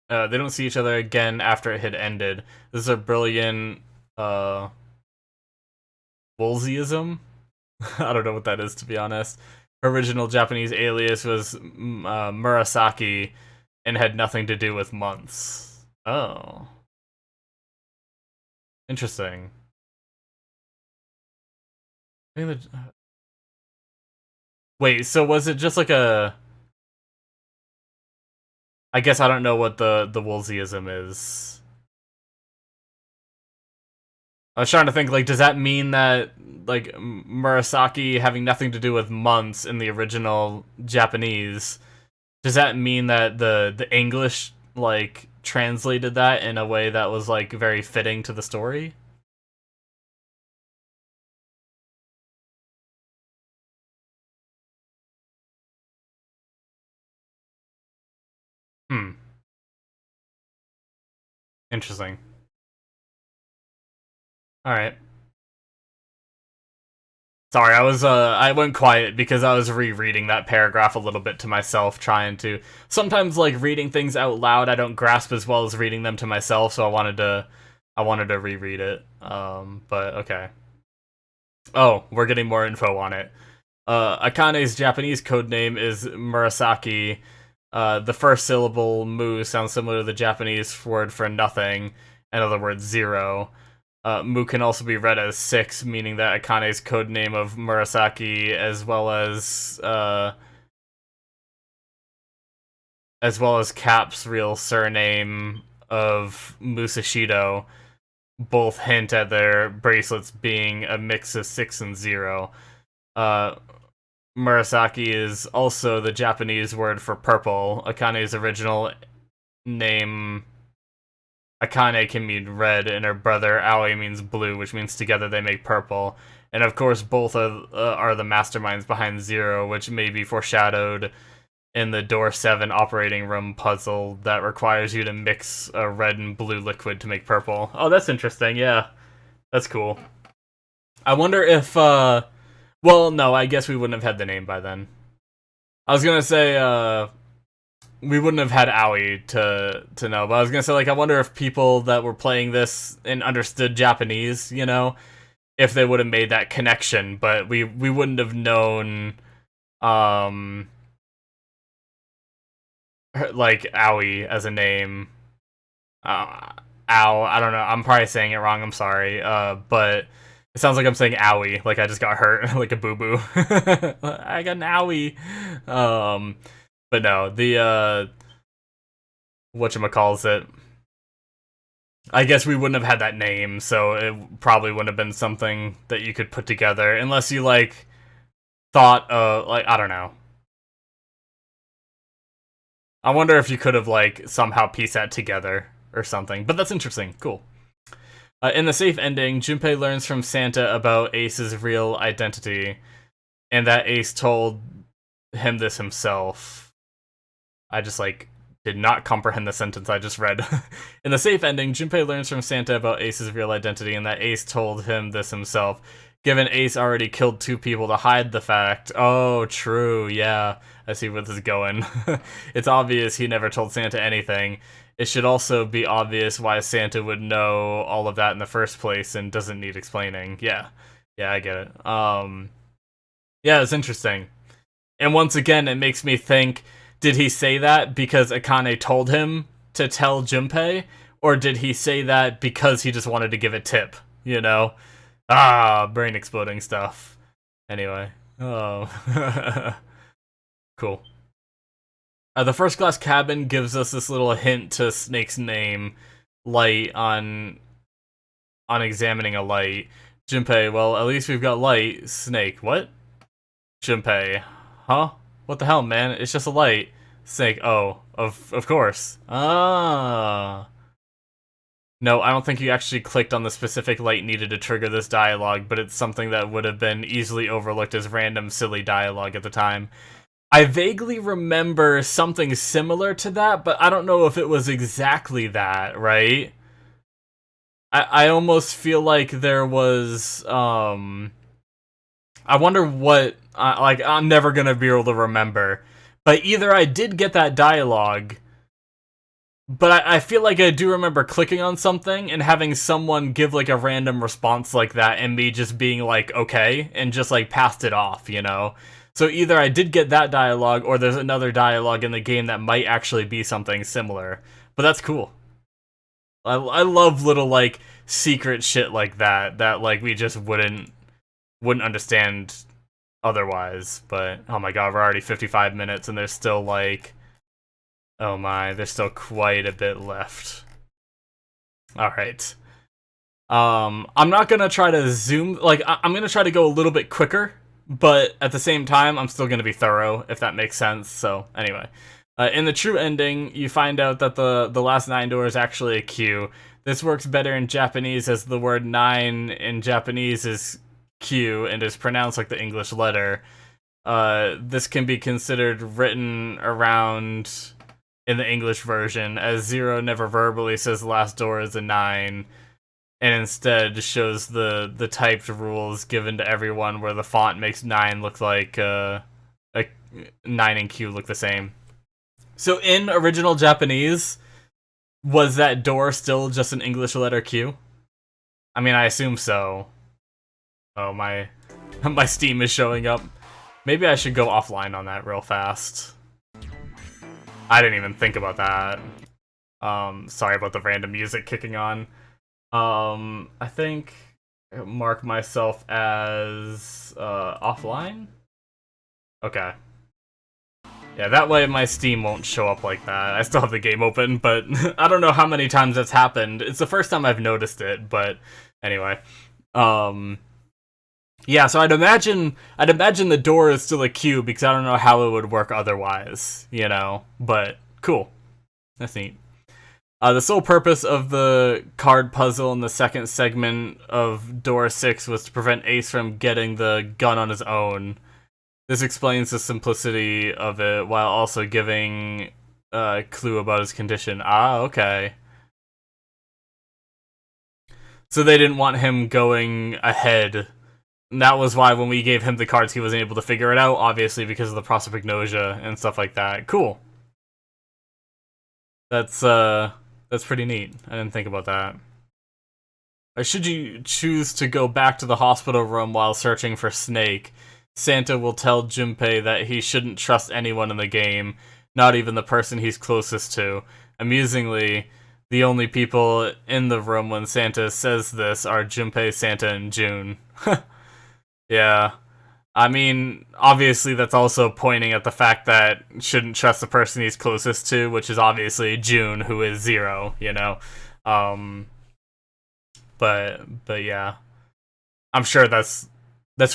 They don't see each other again after it had ended. This is a brilliant Woolseyism. I don't know what that is, to be honest. Her original Japanese alias was Murasaki and had nothing to do with months. Oh. Interesting. Wait, so was it just like a... I guess I don't know what the Woolseyism is. I was trying to think, like, does that mean that, like, Murasaki having nothing to do with months in the original Japanese, does that mean that the English, like, translated that in a way that was, like, very fitting to the story? Hmm. Interesting. Alright. Sorry, I went quiet because I was rereading that paragraph a little bit to myself, trying to... Sometimes, like, reading things out loud, I don't grasp as well as reading them to myself, so I wanted to reread it. But, okay. Oh, we're getting more info on it. Akane's Japanese codename is Murasaki. The first syllable, mu, sounds similar to the Japanese word for nothing, in other words, zero. Mu can also be read as 6, meaning that Akane's codename of Murasaki, as well as Cap's real surname of Musashido, both hint at their bracelets being a mix of 6 and 0. Uh, Murasaki is also the Japanese word for purple. Akane's original name, Akane, can mean red, and her brother Aoi means blue, which means together they make purple. And of course, both are the masterminds behind Zero, which may be foreshadowed in the Door 7 operating room puzzle that requires you to mix a red and blue liquid to make purple. Oh, that's interesting, yeah. That's cool. I wonder if, well, no, I guess we wouldn't have had the name by then. I was gonna say, we wouldn't have had Aoi to know, but I was gonna say, like, I wonder if people that were playing this and understood Japanese, you know, if they would have made that connection, but we wouldn't have known, like, Aoi as a name. Ow, I don't know, I'm probably saying it wrong, I'm sorry, but it sounds like I'm saying owie, like I just got hurt, like a boo-boo. I got an owie. But no, the, whatchamacallit, I guess we wouldn't have had that name, so it probably wouldn't have been something that you could put together, unless you, like, thought, like, I don't know. I wonder if you could have, like, somehow pieced that together or something, but that's interesting, cool. In the safe ending, Junpei learns from Santa about Ace's real identity, and that Ace told him this himself. I just, like, did not comprehend the sentence I just read. In the safe ending, Junpei learns from Santa about Ace's real identity, and that Ace told him this himself. Given Ace already killed 2 people to hide the fact. Oh, true, yeah. I see where this is going. It's obvious he never told Santa anything. It should also be obvious why Santa would know all of that in the first place and doesn't need explaining. Yeah. Yeah, I get it. Yeah, it's interesting. And once again, it makes me think, did he say that because Akane told him to tell Junpei? Or did he say that because he just wanted to give a tip? You know? Ah, brain exploding stuff. Anyway. Oh. Cool. The first class cabin gives us this little hint to Snake's name, Light, on examining a light. Junpei, well, at least we've got light. Snake, what? Junpei, huh? What the hell, man? It's just a light. Snake, oh, of course. Ah. No, I don't think you actually clicked on the specific light needed to trigger this dialogue, but it's something that would have been easily overlooked as random, silly dialogue at the time. I vaguely remember something similar to that, but I don't know if it was exactly that, right? I almost feel like there was, I wonder what, like, I'm never gonna be able to remember. But either I did get that dialogue, but I feel like I do remember clicking on something and having someone give, like, a random response like that, and me just being like, okay, and just, like, passed it off, you know? So either I did get that dialogue, or there's another dialogue in the game that might actually be something similar. But that's cool. I love little, like, secret shit like that, like, we just wouldn't understand otherwise. But, oh my god, we're already 55 minutes, and there's still, like... Oh my, there's still quite a bit left. Alright. I'm not gonna try to zoom... Like, I'm gonna try to go a little bit quicker, but at the same time, I'm still gonna be thorough, if that makes sense. So, anyway. In the true ending, you find out that the last 9 door is actually a Q. This works better in Japanese, as the word 9 in Japanese is Q and is pronounced like the English letter. This can be considered written around in the English version, as 0 never verbally says the last door is a 9, and instead shows the typed rules given to everyone, where the font makes 9 look like 9 and Q look the same. So in original Japanese, was that door still just an English letter Q? I mean, I assume so. Oh, my Steam is showing up. Maybe I should go offline on that real fast. I didn't even think about that. Sorry about the random music kicking on. I think mark myself as offline? Okay. Yeah, that way my Steam won't show up like that. I still have the game open, but I don't know how many times that's happened. It's the first time I've noticed it, but anyway. Yeah, so I'd imagine the door is still a Q, because I don't know how it would work otherwise, you know? But cool. That's neat. The sole purpose of the card puzzle in the second segment of Door 6 was to prevent Ace from getting the gun on his own. This explains the simplicity of it, while also giving a clue about his condition. Ah, okay. So they didn't want him going ahead. And that was why when we gave him the cards, he wasn't able to figure it out, obviously because of the prosopagnosia and stuff like that. Cool. That's pretty neat. I didn't think about that. Should you choose to go back to the hospital room while searching for Snake, Santa will tell Junpei that he shouldn't trust anyone in the game, not even the person he's closest to. Amusingly, the only people in the room when Santa says this are Junpei, Santa, and June. Yeah. I mean, obviously that's also pointing at the fact that shouldn't trust the person he's closest to, which is obviously June, who is 0, you know? But yeah. I'm sure that's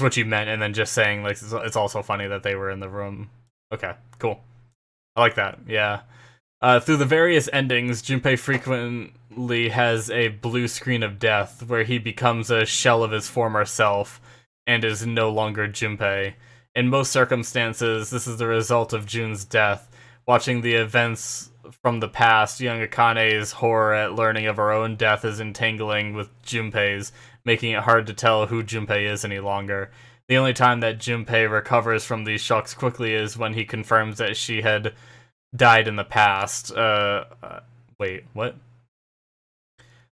what you meant, and then just saying, like, it's also funny that they were in the room. Okay, cool. I like that, yeah. Through the various endings, Junpei frequently has a blue screen of death, where he becomes a shell of his former self, and is no longer Junpei. In most circumstances, this is the result of June's death. Watching the events from the past, young Akane's horror at learning of her own death is entangling with Junpei's, making it hard to tell who Junpei is any longer. The only time that Junpei recovers from these shocks quickly is when he confirms that she had died in the past. Wait, what?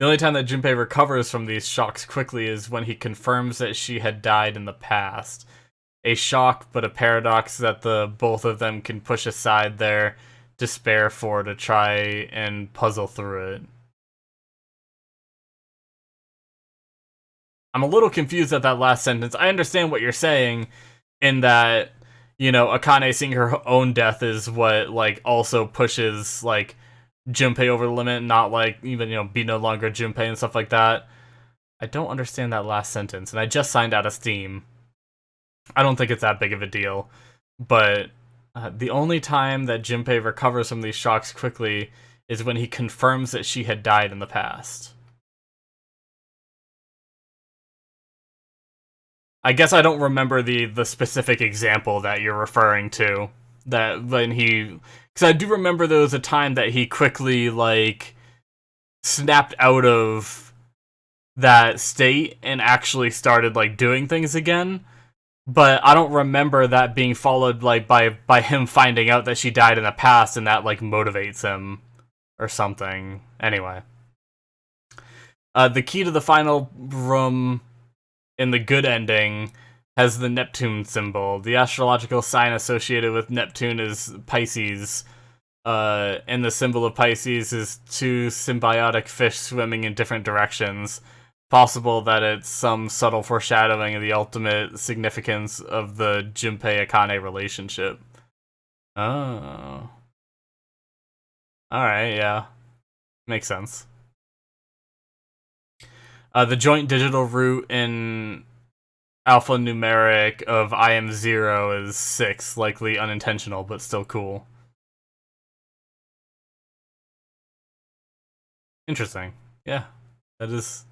The only time that Junpei recovers from these shocks quickly is when he confirms that she had died in the past. A shock, but a paradox that the both of them can push aside their despair for to try and puzzle through it. I'm a little confused at that last sentence. I understand what you're saying in that, you know, Akane seeing her own death is what, like, also pushes, like, Junpei over the limit, not, like, even, you know, be no longer Junpei and stuff like that. I don't understand that last sentence, and I just signed out of Steam. I don't think it's that big of a deal, but the only time that Junpei recovers from these shocks quickly is when he confirms that she had died in the past. I guess I don't remember the specific example that you're referring to. That when he, because I do remember there was a time that he quickly like snapped out of that state and actually started like doing things again. But I don't remember that being followed like by him finding out that she died in the past and that like motivates him or something. Anyway, the key to the final room in the good ending has the Neptune symbol. The astrological sign associated with Neptune is Pisces. And the symbol of Pisces is two symbiotic fish swimming in different directions. Possible that it's some subtle foreshadowing of the ultimate significance of the Junpei-Akane relationship. Oh. Alright, yeah. Makes sense. The joint digital root in alphanumeric of I am 0 is 6, likely unintentional, but still cool. Interesting. Yeah, that is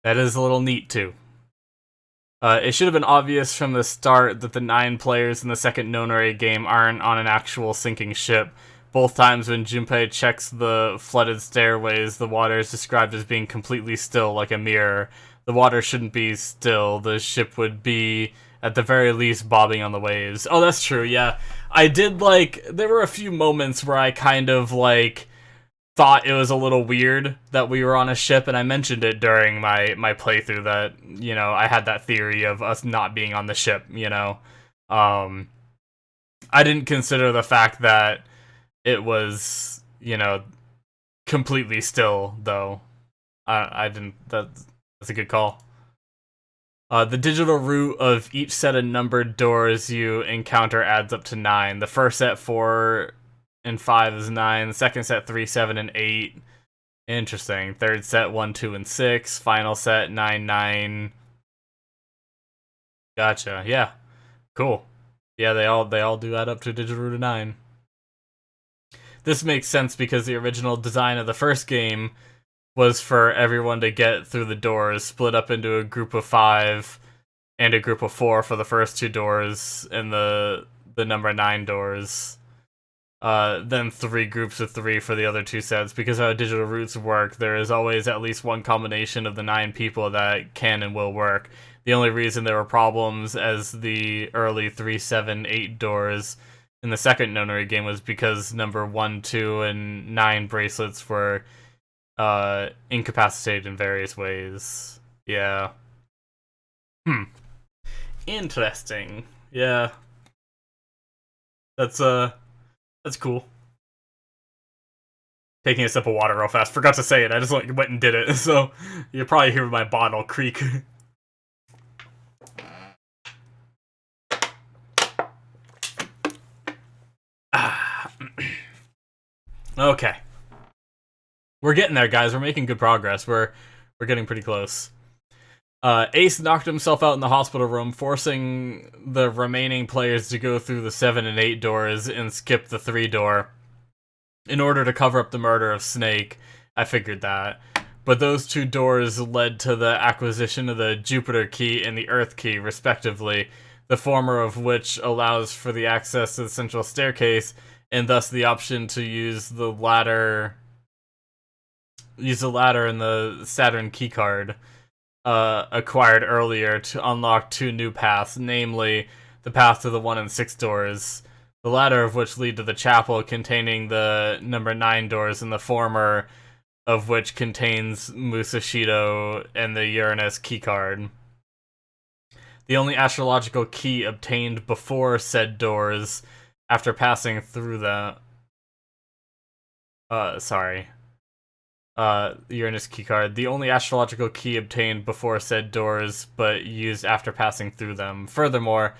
a little neat too. It should have been obvious from the start that the 9 players in the second Nonary game aren't on an actual sinking ship. Both times when Junpei checks the flooded stairways, the water is described as being completely still, like a mirror. The water shouldn't be still. The ship would be, at the very least, bobbing on the waves. Oh, that's true, yeah. I did, like, there were a few moments where I kind of, like, thought it was a little weird that we were on a ship, and I mentioned it during my playthrough that, you know, I had that theory of us not being on the ship, you know. I didn't consider the fact that it was, you know, completely still, though. I didn't, that's a good call. The digital root of each set of numbered doors you encounter adds up to 9. The first set 4 and 5 is 9. The second set 3, 7, and 8. Interesting. Third set 1, 2, and 6. Final set 9, 9. Gotcha. Yeah. Cool. Yeah, they all do add up to a digital root of 9. This makes sense because the original design of the first game was for everyone to get through the doors, split up into a group of 5 and a group of 4 for the first 2 doors and the number 9 doors. Then 3 groups of 3 for the other 2 sets. Because how digital roots work, there is always at least one combination of the 9 people that can and will work. The only reason there were problems as the early 3, 7, 8 doors in the second Nonary game was because number 1, 2, and 9 bracelets were incapacitated in various ways. Yeah. Interesting. Yeah. That's cool. Taking a sip of water real fast. Forgot to say it. I just went and did it. So you'll probably hear my bottle creak. Okay. We're getting there, guys. We're making good progress. We're getting pretty close. Ace knocked himself out in the hospital room, forcing the remaining players to go through the 7 and 8 doors and skip the 3 door in order to cover up the murder of Snake. I figured that. But those 2 doors led to the acquisition of the Jupiter key and the Earth key, respectively, the former of which allows for the access to the central staircase, and thus the option to use the ladder in the Saturn keycard acquired earlier to unlock 2 new paths, namely the path to the 1 and 6 doors, the latter of which lead to the chapel containing the number 9 doors, and the former of which contains Musashido and the Uranus keycard. The only astrological key obtained before said doors after passing through the Uranus keycard. The only astrological key obtained before said doors, but used after passing through them. Furthermore,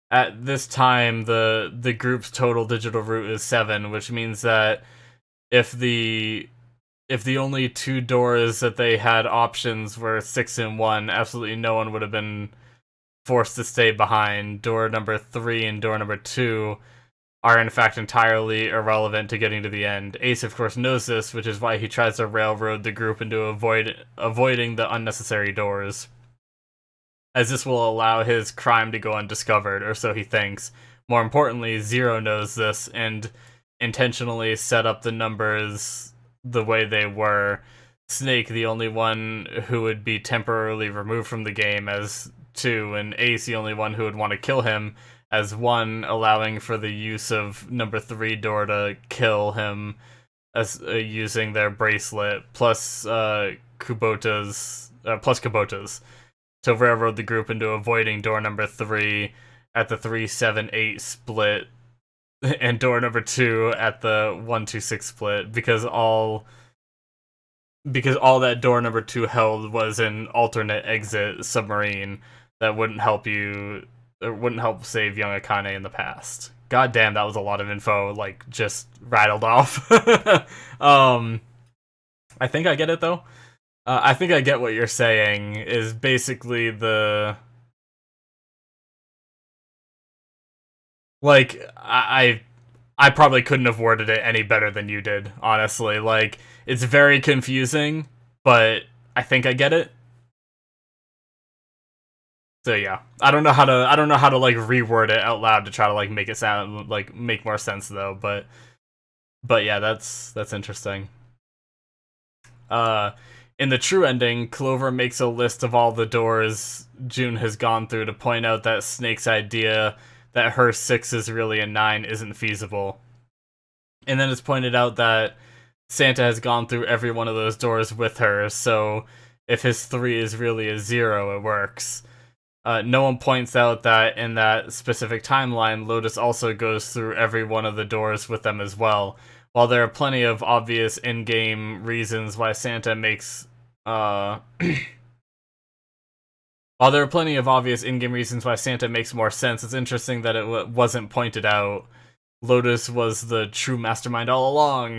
at this time, the group's total digital root is 7, which means that if the only 2 doors that they had options were 6 and 1, absolutely no one would have been forced to stay behind. Door number 3 and door number 2 are in fact entirely irrelevant to getting to the end. Ace, of course, knows this, which is why he tries to railroad the group into avoiding the unnecessary doors. as this will allow his crime to go undiscovered, or so he thinks. More importantly, Zero knows this and intentionally set up the numbers the way they were. Snake, the only one who would be temporarily removed from the game, as 2, and Ace, the only one who would want to kill him, as 1, allowing for the use of number 3 door to kill him as using their bracelet, plus Kubota's to railroad the group into avoiding door number 3 at the 3-7-8 split, and door number 2 at the 1-2-6 split, because all that door number 2 held was an alternate exit submarine that wouldn't help save young Akane in the past. God damn, that was a lot of info, like, just rattled off. I think I get it, though. I think I get what you're saying, is basically the... Like, I probably couldn't have worded it any better than you did, honestly. Like, it's very confusing, but I think I get it. So yeah, I don't know how to like reword it out loud to try to like make it sound like make more sense though, but yeah, that's interesting. In the true ending, Clover makes a list of all the doors June has gone through to point out that Snake's idea that her 6 is really a 9 isn't feasible. And then it's pointed out that Santa has gone through every one of those doors with her, so if his 3 is really a 0, it works. No one points out that in that specific timeline, Lotus also goes through every one of the doors with them as well. While there are plenty of obvious in-game reasons why Santa makes... While there are plenty of obvious in-game reasons why Santa makes more sense, it's interesting that it wasn't pointed out. Lotus was the true mastermind all along.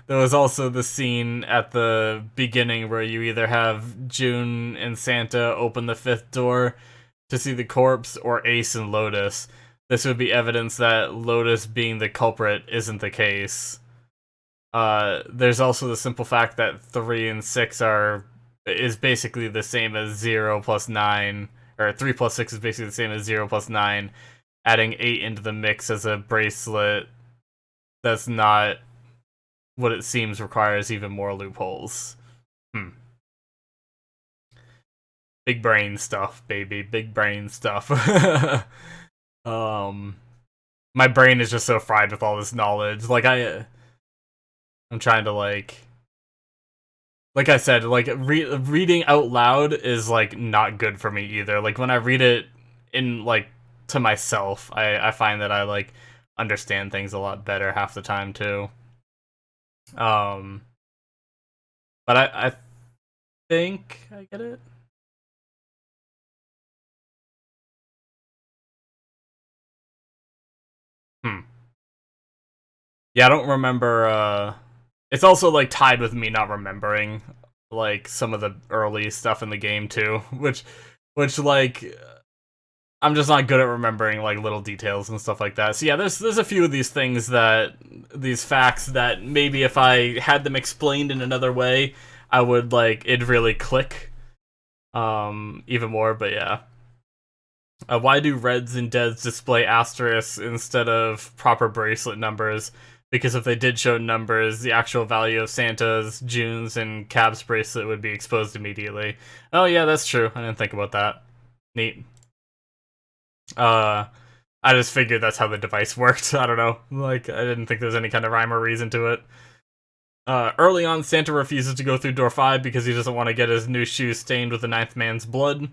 There was also the scene at the beginning where you either have June and Santa open the 5th door to see the corpse, or Ace and Lotus. This would be evidence that Lotus being the culprit isn't the case. There's also the simple fact that 3 and 6 is basically the same as 0 plus 9, or 3 plus 6 is basically the same as 0 plus 9. Adding 8 into the mix as a bracelet that's not what it seems requires even more loopholes. Big brain stuff, baby. Big brain stuff. My brain is just so fried with all this knowledge. Like, I'm trying to, like I said, like, reading out loud is, like, not good for me either. Like, when I read it in, like, to myself, I find that I, like, understand things a lot better half the time, too. But I think I get it. Yeah, I don't remember, it's also, like, tied with me not remembering, like, some of the early stuff in the game, too, which, like, I'm just not good at remembering, like, little details and stuff like that. So yeah, there's a few of these things these facts that maybe if I had them explained in another way, I would, like, it'd really click, even more, but yeah. Why do Reds and Deads display asterisks instead of proper bracelet numbers? Because if they did show numbers, the actual value of Santa's, June's, and Cab's bracelet would be exposed immediately. Oh yeah, that's true. I didn't think about that. Neat. I just figured that's how the device worked. I don't know. Like, I didn't think there was any kind of rhyme or reason to it. Early on, Santa refuses to go through door 5 because he doesn't want to get his new shoes stained with the 9th man's blood.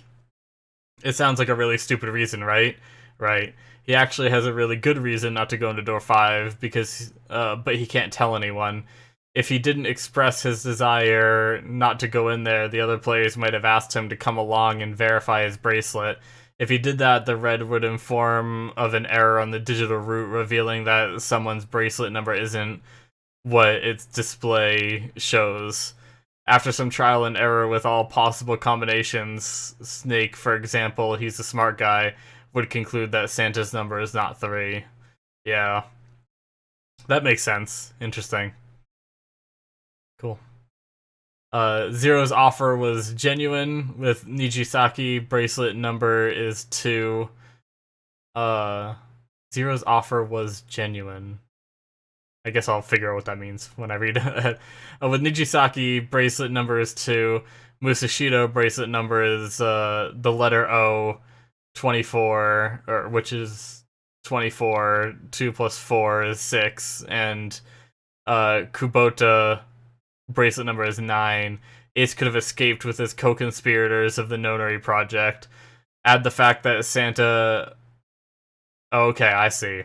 It sounds like a really stupid reason, right? Right. He actually has a really good reason not to go into door 5, because, but he can't tell anyone. If he didn't express his desire not to go in there, the other players might have asked him to come along and verify his bracelet. If he did that, the red would inform of an error on the digital route, revealing that someone's bracelet number isn't what its display shows. After some trial and error with all possible combinations, Snake, for example, he's a smart guy, would conclude that Santa's number is not 3. Yeah. That makes sense. Interesting. Cool. Zero's offer was genuine, with Nijisaki bracelet number is 2. Zero's offer was genuine. I guess I'll figure out what that means when I read it. With Nijisaki, bracelet number is 2. Musashido, bracelet number is the letter O, 24, or which is 24. 2 plus 4 is 6. And Kubota, bracelet number is 9. Ace could have escaped with his co-conspirators of the Nonary project. Add the fact that Santa... Okay, I see.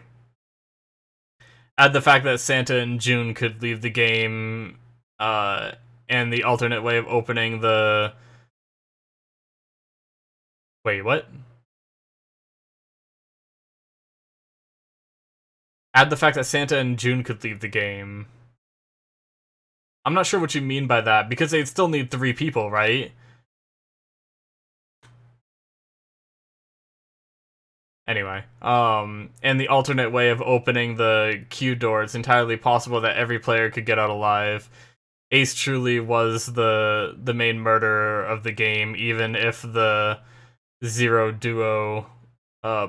Add the fact that Santa and June could leave the game, and the alternate way of opening the... Wait, what? Add the fact that Santa and June could leave the game. I'm not sure what you mean by that, because they'd still need 3 people, right? Anyway, and the alternate way of opening the queue door, it's entirely possible that every player could get out alive. Ace truly was the main murderer of the game, even if the Zero duo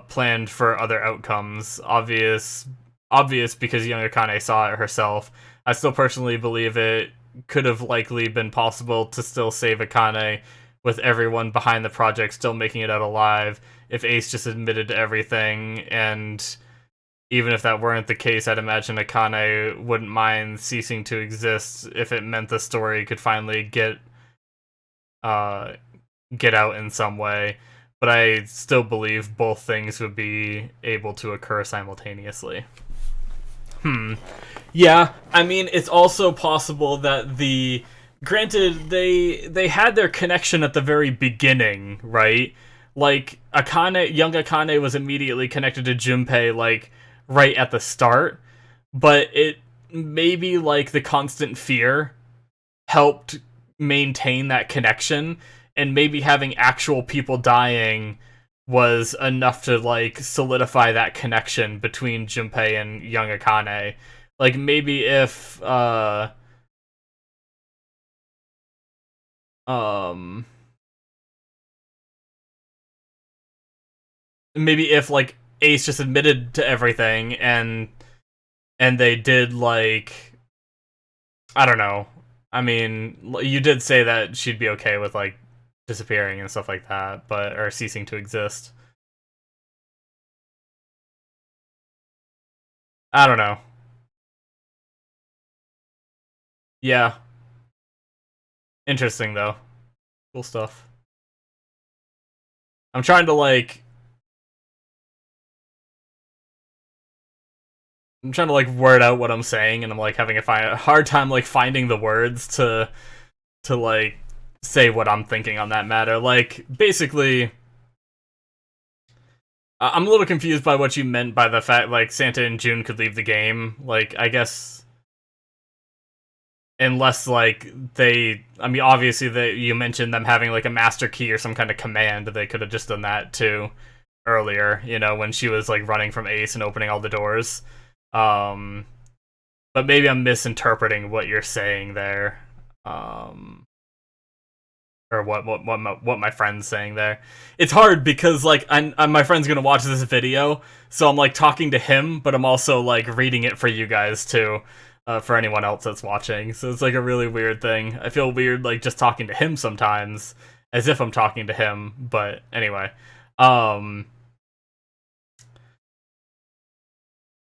planned for other outcomes. Obvious because young Akane saw it herself. I still personally believe it could have likely been possible to still save Akane with everyone behind the project still making it out alive if Ace just admitted to everything, and even if that weren't the case, I'd imagine Akane wouldn't mind ceasing to exist if it meant the story could finally get out in some way. But I still believe both things would be able to occur simultaneously. Yeah, I mean, it's also possible that granted, they had their connection at the very beginning, right? Like, young Akane was immediately connected to Junpei, like, right at the start, but it maybe, like, the constant fear helped maintain that connection, and maybe having actual people dying was enough to, like, solidify that connection between Junpei and young Akane. Like, maybe if, maybe if, like, Ace just admitted to everything and they did, like, I don't know. I mean, you did say that she'd be okay with, like, disappearing and stuff like that, or ceasing to exist. I don't know. Yeah. Interesting, though. Cool stuff. I'm trying to, like, word out what I'm saying, and I'm, like, having a hard time, like, finding the words to like, say what I'm thinking on that matter. Like, basically, I'm a little confused by what you meant by the fact, like, Santa and June could leave the game. Like, I guess, unless, like, I mean, obviously, you mentioned them having, like, a master key or some kind of command. They could have just done that, too, earlier, you know, when she was, like, running from Ace and opening all the doors. But maybe I'm misinterpreting what you're saying there. Or what my friend's saying there. It's hard because, like, my friend's gonna watch this video, so I'm, like, talking to him, but I'm also, like, reading it for you guys too, for anyone else that's watching. So it's, like, a really weird thing. I feel weird, like, just talking to him sometimes, as if I'm talking to him. But anyway,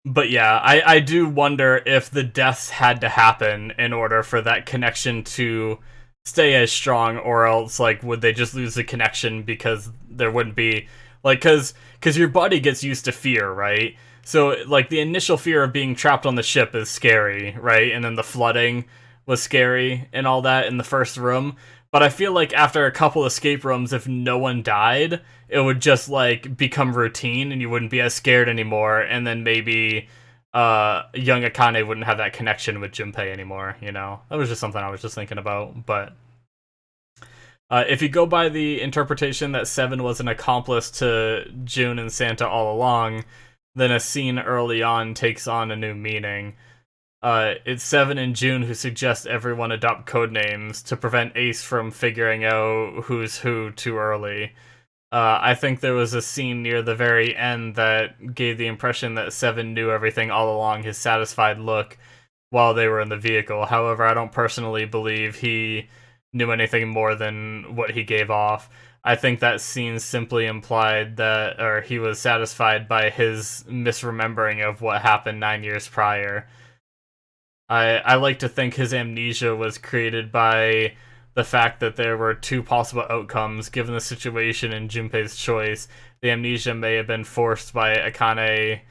but yeah, I do wonder if the deaths had to happen in order for that connection to stay as strong, or else, like, would they just lose the connection because there wouldn't be, like, because your body gets used to fear, right? So, like, the initial fear of being trapped on the ship is scary, right? And then the flooding was scary and all that in the first room. But I feel like after a couple escape rooms, if no one died, it would just, like, become routine and you wouldn't be as scared anymore, and then maybe young Akane wouldn't have that connection with Junpei anymore, you know? That was just something I was just thinking about. But if you go by the interpretation that Seven was an accomplice to June and Santa all along, then a scene early on takes on a new meaning. It's Seven and June who suggest everyone adopt code names to prevent Ace from figuring out who's who too early. I think there was a scene near the very end that gave the impression that Seven knew everything all along, his satisfied look while they were in the vehicle. However, I don't personally believe he knew anything more than what he gave off. I think that scene simply implied that, or he was satisfied by his misremembering of what happened 9 years prior. I like to think his amnesia was created by the fact that there were two possible outcomes given the situation and Junpei's choice. The amnesia may have been forced by Akane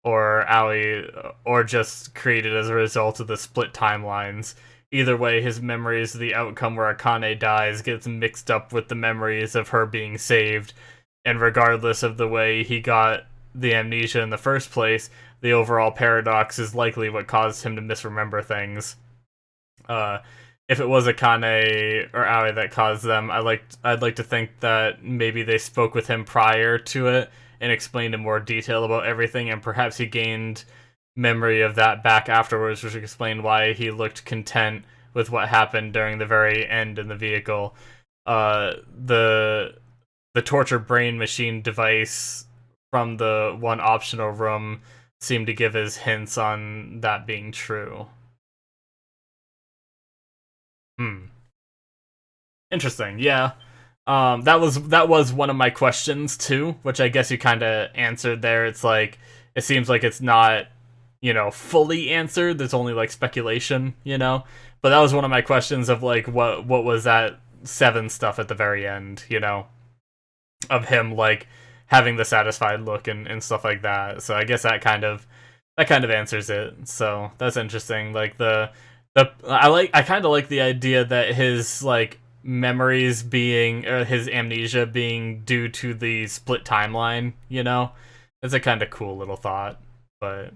or Aoi, or just created as a result of the split timelines. Either way, his memories of the outcome where Akane dies gets mixed up with the memories of her being saved, and regardless of the way he got the amnesia in the first place, the overall paradox is likely what caused him to misremember things. If it was Akane or Aoi that caused them, I'd like to think that maybe they spoke with him prior to it and explained in more detail about everything, and perhaps he gained memory of that back afterwards, which explained why he looked content with what happened during the very end in the vehicle. The torture brain machine device from the one optional room seemed to give us hints on that being true. Interesting. Yeah. That was one of my questions too, which I guess you kind of answered there. It's like it seems like it's not, fully answered. There's only like speculation, But that was one of my questions of like what was that Seven stuff at the very end, of him like having the satisfied look and stuff like that. So I guess that kind of answers it. So that's interesting. Like I kind of like the idea that his like memories being, or his amnesia being due to the split timeline, It's a kind of cool little thought, but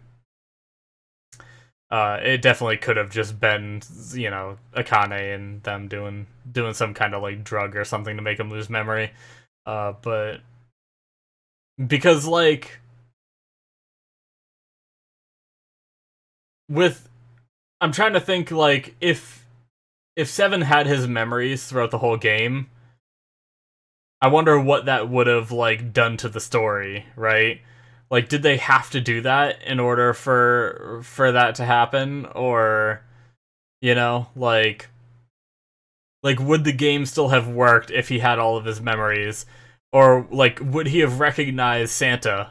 it definitely could have just been, Akane and them doing some kind of like drug or something to make him lose memory. But because like I'm trying to think like if Seven had his memories throughout the whole game, I wonder what that would have like done to the story, right? Like, did they have to do that in order for that to happen, or like would the game still have worked if he had all of his memories, or like would he have recognized Santa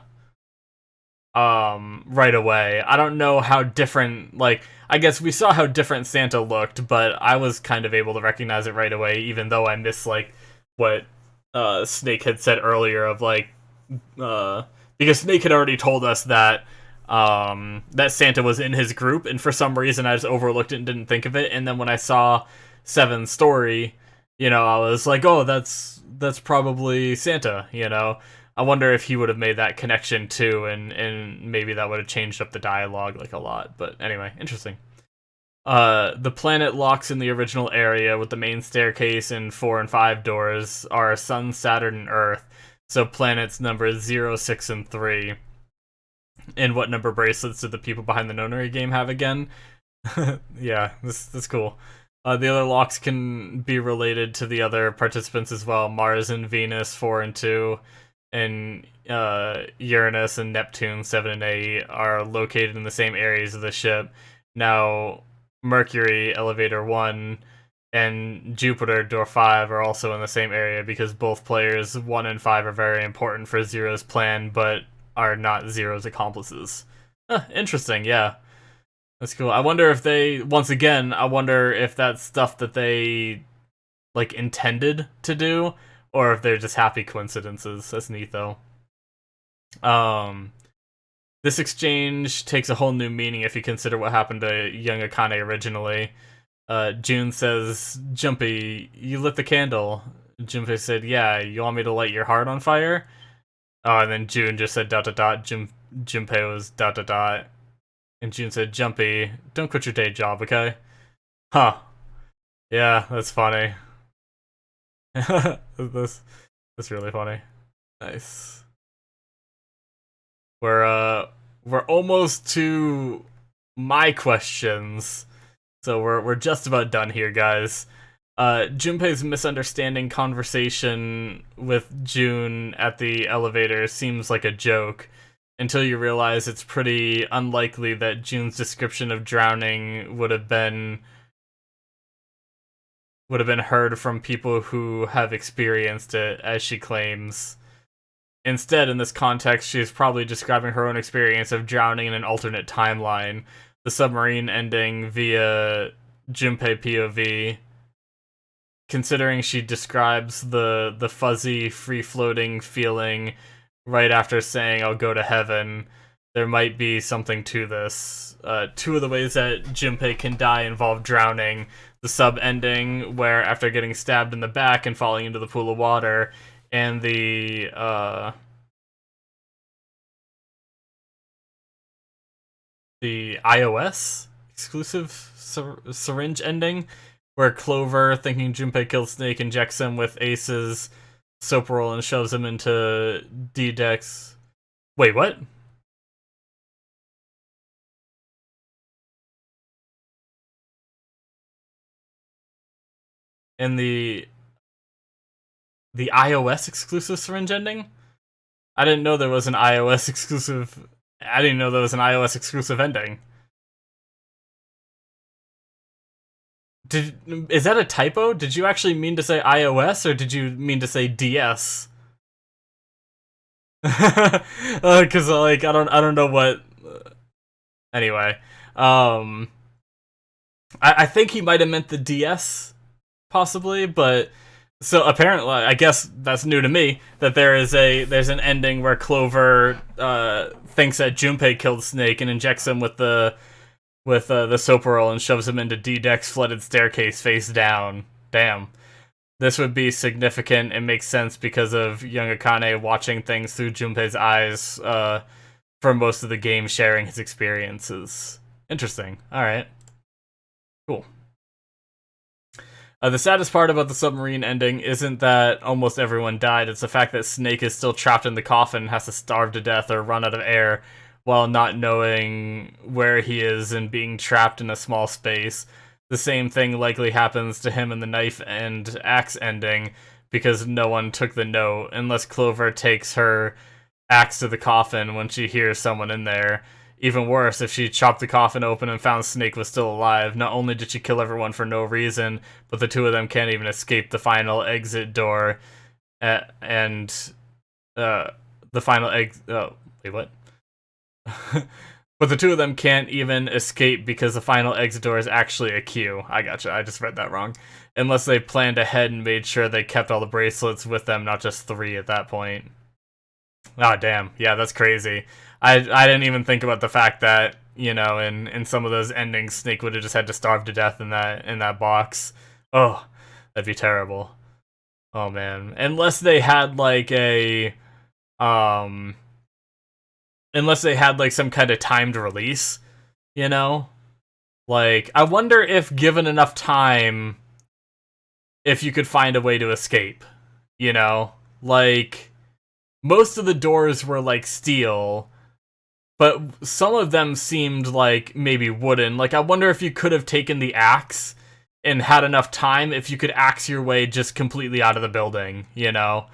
right away? I don't know how different, like, I guess we saw how different Santa looked, but I was kind of able to recognize it right away, even though I missed like what Snake had said earlier of like because Snake had already told us that that Santa was in his group, and for some reason I just overlooked it and didn't think of it. And then when I saw Seven's story, I was like, oh, that's probably Santa, I wonder if he would have made that connection too, and maybe that would have changed up the dialogue like a lot. But anyway, interesting. The planet locks in the original area with the main staircase and 4 and 5 doors are Sun, Saturn, and Earth. So planets numbers 0, 6, and 3. And what number bracelets did the people behind the nonary game have again? Yeah, that's cool. The other locks can be related to the other participants as well. Mars and Venus 4 and 2, and Uranus and Neptune 7 and 8 are located in the same areas of the ship. Now, Mercury, Elevator 1, and Jupiter, Door 5, are also in the same area because both players 1 and 5 are very important for Zero's plan, but are not Zero's accomplices. Interesting, yeah. That's cool. I wonder if they, once again, I wonder if that's stuff that they, like, intended to do, or if they're just happy coincidences. That's neat, though. This exchange takes a whole new meaning if you consider what happened to young Akane originally. June says, Jumpy, you lit the candle. Junpei said, yeah, you want me to light your heart on fire? Oh, and then June just said ... Junpei was ... And June said, Jumpy, don't quit your day job, okay? Huh. Yeah, that's funny. that's really funny. Nice. We're almost to my questions. So we're just about done here, guys. Junpei's misunderstanding conversation with June at the elevator seems like a joke, until you realize it's pretty unlikely that June's description of drowning would have been heard from people who have experienced it, as she claims. Instead, in this context, she is probably describing her own experience of drowning in an alternate timeline, the submarine ending via Junpei POV. Considering she describes the fuzzy, free-floating feeling right after saying, "I'll go to heaven," there might be something to this. Two of the ways that Junpei can die involve drowning. The sub ending, where after getting stabbed in the back and falling into the pool of water, and the iOS exclusive syringe ending, where Clover, thinking Junpei killed Snake, injects him with Ace's Soparol and shoves him into D-Dex. Wait, what? And the iOS exclusive syringe ending? I didn't know there was an iOS exclusive. I didn't know there was an iOS exclusive ending. Is that a typo? Did you actually mean to say iOS, or did you mean to say DS? Because like I don't know what. Anyway, I think he might have meant the DS, possibly, but so apparently, I guess that's new to me, that there's an ending where Clover thinks that Junpei killed Snake and injects him with the Soparol and shoves him into D-Deck's flooded staircase face down. Damn. This would be significant and makes sense because of young Akane watching things through Junpei's eyes for most of the game, sharing his experiences. Interesting. Alright. Cool. The saddest part about the submarine ending isn't that almost everyone died, it's the fact that Snake is still trapped in the coffin and has to starve to death or run out of air while not knowing where he is and being trapped in a small space. The same thing likely happens to him in the knife and axe ending, because no one took the note, unless Clover takes her axe to the coffin when she hears someone in there. Even worse, if she chopped the coffin open and found Snake was still alive, not only did she kill everyone for no reason, but the two of them can't even escape the final exit door, and the final exit... Oh, wait, what? But the two of them can't even escape because the final exit door is actually a queue. I gotcha, I just read that wrong. Unless they planned ahead and made sure they kept all the bracelets with them, not just 3 at that point. Oh, damn. Yeah, that's crazy. I didn't even think about the fact that, you know, in some of those endings, Snake would have just had to starve to death in that box. Oh, that'd be terrible. Oh, man. Unless they had, like, unless they had, like, some kind of timed release, you know? Like, I wonder if, given enough time, if you could find a way to escape, you know? Like, most of the doors were, like, steel, but some of them seemed like maybe wooden. Like, I wonder if you could have taken the axe and had enough time, if you could axe your way just completely out of the building, you know?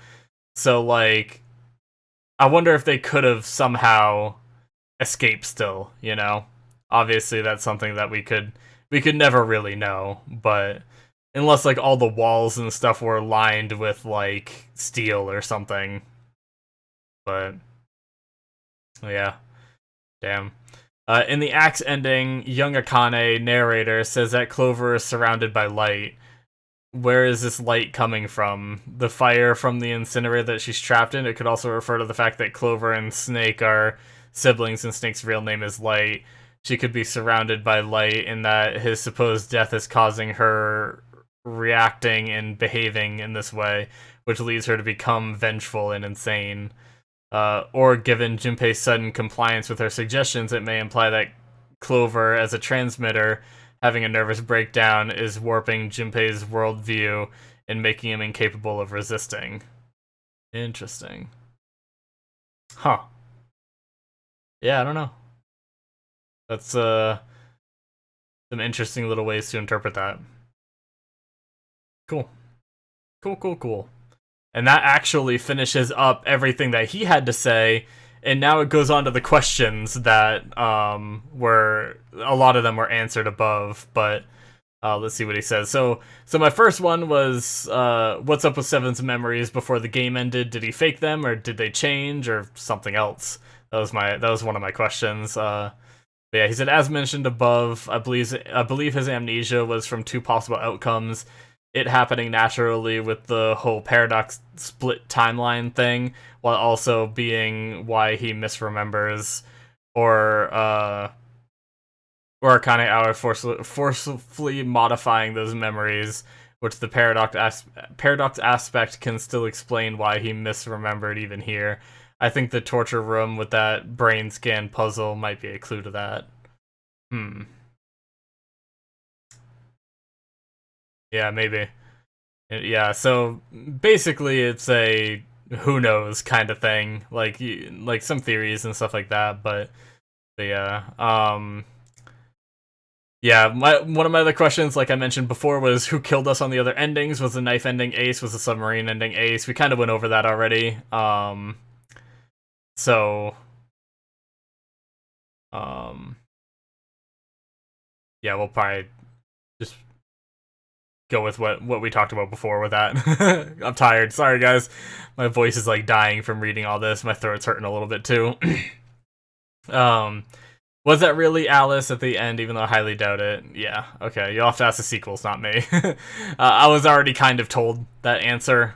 So, like, I wonder if they could have somehow escaped still, you know? Obviously, that's something that we could never really know, but unless, like, all the walls and stuff were lined with, like, steel or something. But, yeah. Damn. In the axe ending, young Akane, narrator, says that Clover is surrounded by light. Where is this light coming from? The fire from the incinerator that she's trapped in? It could also refer to the fact that Clover and Snake are siblings and Snake's real name is Light. She could be surrounded by light in that his supposed death is causing her reacting and behaving in this way, which leads her to become vengeful and insane. Or given Junpei's sudden compliance with her suggestions, it may imply that Clover, as a transmitter, having a nervous breakdown, is warping Junpei's worldview and making him incapable of resisting. Interesting. Huh. Yeah, I don't know. That's some interesting little ways to interpret that. Cool. Cool. And that actually finishes up everything that he had to say, and now it goes on to the questions that were, a lot of them were answered above, but let's see what he says. So my first one was, what's up with Seven's memories before the game ended? Did he fake them, or did they change, or something else? That was one of my questions. But yeah, he said, as mentioned above, I believe his amnesia was from two possible outcomes. It happening naturally with the whole paradox split timeline thing, while also being why he misremembers, or kind of out of forcefully modifying those memories, which the paradox aspect can still explain why he misremembered even here. I think the torture room with that brain scan puzzle might be a clue to that. Yeah, maybe. Yeah, so basically it's a who knows kind of thing, like some theories and stuff like that, but yeah. Yeah, one of my other questions, like I mentioned before, was who killed us on the other endings? Was the knife ending Ace? Was the submarine ending Ace? We kind of went over that already. Yeah, we'll probably just go with what we talked about before with that. I'm tired. Sorry, guys. My voice is like dying from reading all this. My throat's hurting a little bit too. Was that really Alice at the end, even though I highly doubt it? Yeah, okay. You'll have to ask the sequels, not me. I was already kind of told that answer.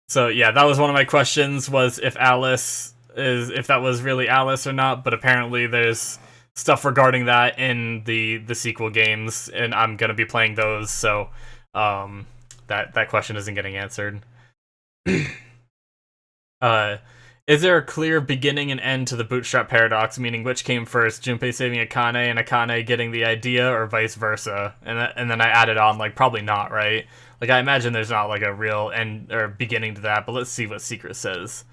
So yeah, that was one of my questions, was if that was really Alice or not, but apparently there's stuff regarding that in the sequel games, and I'm gonna be playing those, so that question isn't getting answered. Is there a clear beginning and end to the bootstrap paradox, meaning which came first, Junpei saving Akane and Akane getting the idea, or vice versa? And then I added on, like, probably not, right? Like, I imagine there's not, like, a real end or beginning to that, but let's see what Secret says.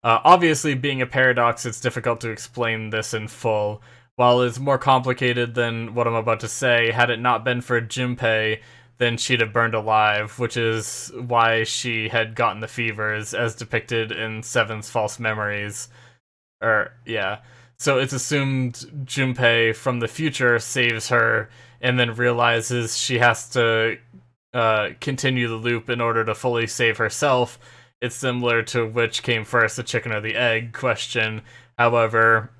Obviously, being a paradox, it's difficult to explain this in full. While it's more complicated than what I'm about to say, had it not been for Junpei, then she'd have burned alive, which is why she had gotten the fevers, as depicted in Seven's false memories. Yeah. So it's assumed Junpei from the future saves her, and then realizes she has to continue the loop in order to fully save herself. It's similar to which came first, the chicken or the egg question. However,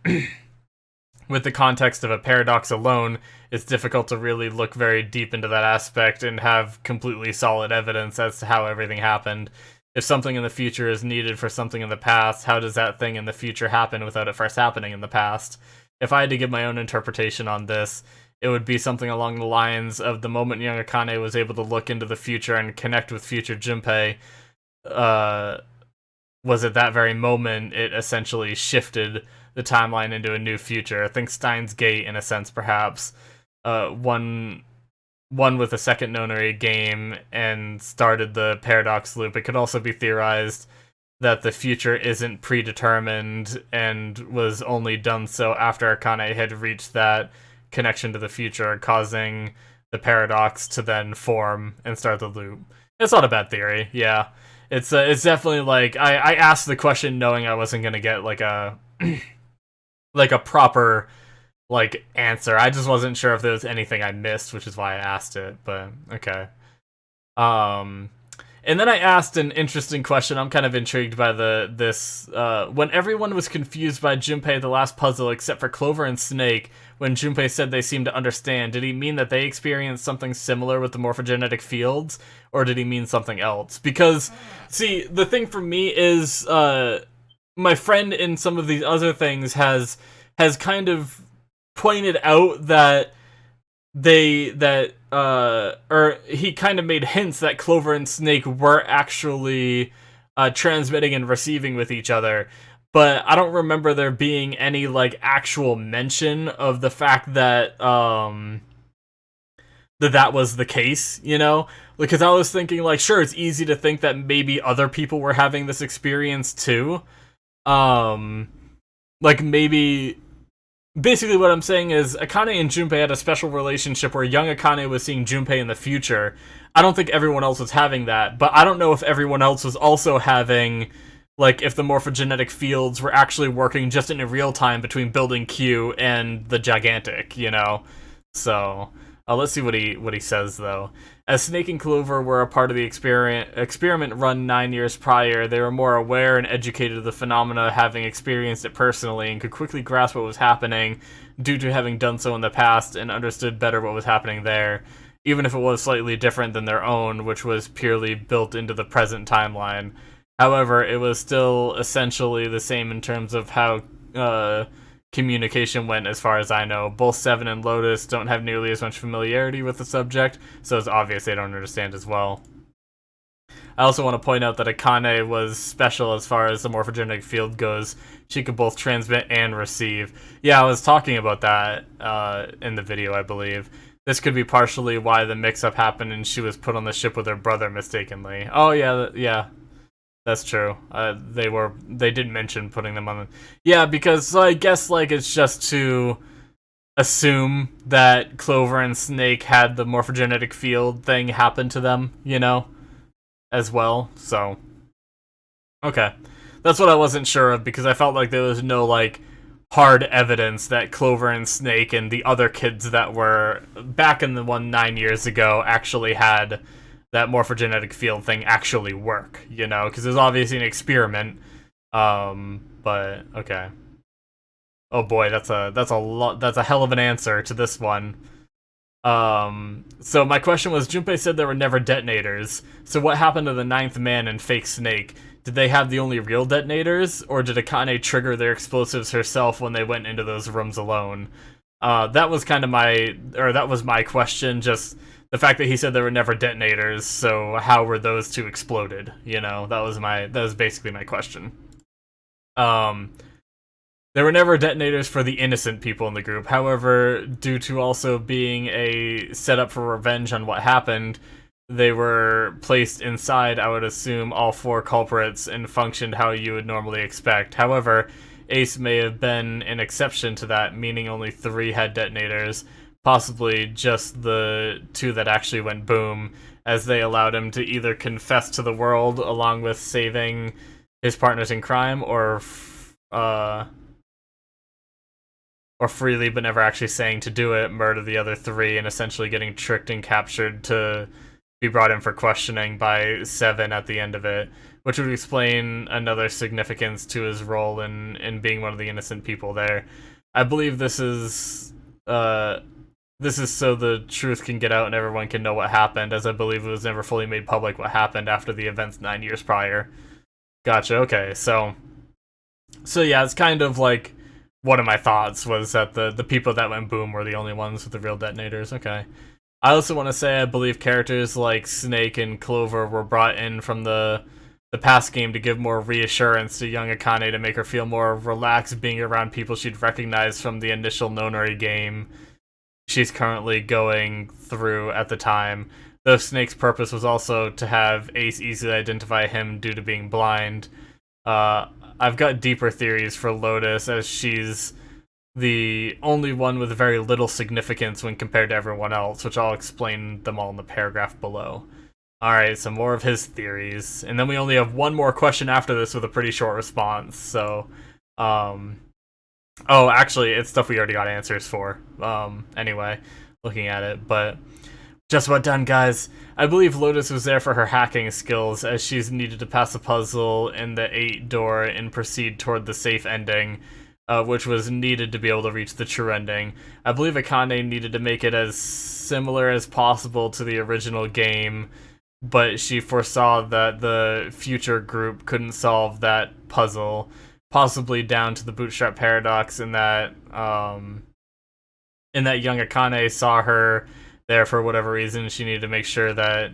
with the context of a paradox alone, it's difficult to really look very deep into that aspect and have completely solid evidence as to how everything happened. If something in the future is needed for something in the past, how does that thing in the future happen without it first happening in the past? If I had to give my own interpretation on this, it would be something along the lines of the moment young Akane was able to look into the future and connect with future Junpei, was at that very moment it essentially shifted the timeline into a new future. I think Steins Gate, in a sense, perhaps. One with a second nonary game and started the paradox loop. It could also be theorized that the future isn't predetermined and was only done so after Akane had reached that connection to the future, causing the paradox to then form and start the loop. It's not a bad theory, yeah. It's definitely like, I asked the question knowing I wasn't gonna get like a like a proper like answer. I just wasn't sure if there was anything I missed, which is why I asked it, but okay. And then I asked an interesting question. I'm kind of intrigued by this. When everyone was confused by Junpei the last puzzle except for Clover and Snake, when Junpei said they seemed to understand, did he mean that they experienced something similar with the morphogenetic fields, or did he mean something else? Because, see, the thing for me is, my friend in some of these other things has kind of pointed out that or he kind of made hints that Clover and Snake were actually transmitting and receiving with each other, but I don't remember there being any like actual mention of the fact that that was the case, you know? Because I was thinking, like, sure, it's easy to think that maybe other people were having this experience too. Like maybe basically what I'm saying is Akane and Junpei had a special relationship where young Akane was seeing Junpei in the future. I don't think everyone else was having that, but I don't know if everyone else was also having, like, if the morphogenetic fields were actually working just in real time between Building Q and the Gigantic, you know? So, let's see what he says, though. As Snake and Clover were a part of the experiment run 9 years prior, they were more aware and educated of the phenomena, having experienced it personally, and could quickly grasp what was happening due to having done so in the past and understood better what was happening there, even if it was slightly different than their own, which was purely built into the present timeline. However, it was still essentially the same in terms of how communication went, as far as I know. Both Seven and Lotus don't have nearly as much familiarity with the subject, so it's obvious they don't understand as well. I also want to point out that Akane was special as far as the morphogenetic field goes. She could both transmit and receive. Yeah, I was talking about that in the video, I believe. This could be partially why the mix-up happened and she was put on the ship with her brother mistakenly. Oh, yeah, yeah. That's true. They did mention putting them on the... Yeah, because I guess, like, it's just to assume that Clover and Snake had the morphogenetic field thing happen to them, you know, as well, so... Okay. That's what I wasn't sure of, because I felt like there was no, like, hard evidence that Clover and Snake and the other kids that were back in the one 9 years ago actually had that morphogenetic field thing actually work, you know, because it was obviously an experiment. But okay. Oh boy, that's a hell of an answer to this one. So my question was, Junpei said there were never detonators. So what happened to the ninth man and fake Snake? Did they have the only real detonators, or did Akane trigger their explosives herself when they went into those rooms alone? That was kind of that was my question, just the fact that he said there were never detonators, so how were those two exploded? You know, that was basically my question. There were never detonators for the innocent people in the group. However, due to also being a setup for revenge on what happened, they were placed inside, I would assume, all four culprits and functioned how you would normally expect. However, Ace may have been an exception to that, meaning only 3 had detonators, possibly just the 2 that actually went boom, as they allowed him to either confess to the world along with saving his partners in crime, or freely but never actually saying to do it, murder the other 3 and essentially getting tricked and captured to be brought in for questioning by Seven at the end of it, which would explain another significance to his role in being one of the innocent people there. I believe this is so the truth can get out and everyone can know what happened, as I believe it was never fully made public what happened after the events 9 years prior. Gotcha, okay, so yeah, it's kind of like one of my thoughts was that the people that went boom were the only ones with the real detonators. Okay. I also want to say I believe characters like Snake and Clover were brought in from the past game to give more reassurance to young Akane, to make her feel more relaxed being around people she'd recognize from the initial Nonori game she's currently going through at the time. Though Snake's purpose was also to have Ace easily identify him due to being blind. I've got deeper theories for Lotus, as she's the only one with very little significance when compared to everyone else, which I'll explain them all in the paragraph below. Alright, some more of his theories. And then we only have one more question after this with a pretty short response, so... Oh, actually, it's stuff we already got answers for. Anyway, looking at it, but... Just about done, guys. I believe Lotus was there for her hacking skills, as she's needed to pass a puzzle in the 8 door and proceed toward the safe ending, which was needed to be able to reach the true ending. I believe Akane needed to make it as similar as possible to the original game, but she foresaw that the future group couldn't solve that puzzle, possibly down to the bootstrap paradox, in that young Akane saw her there for whatever reason. She needed to make sure that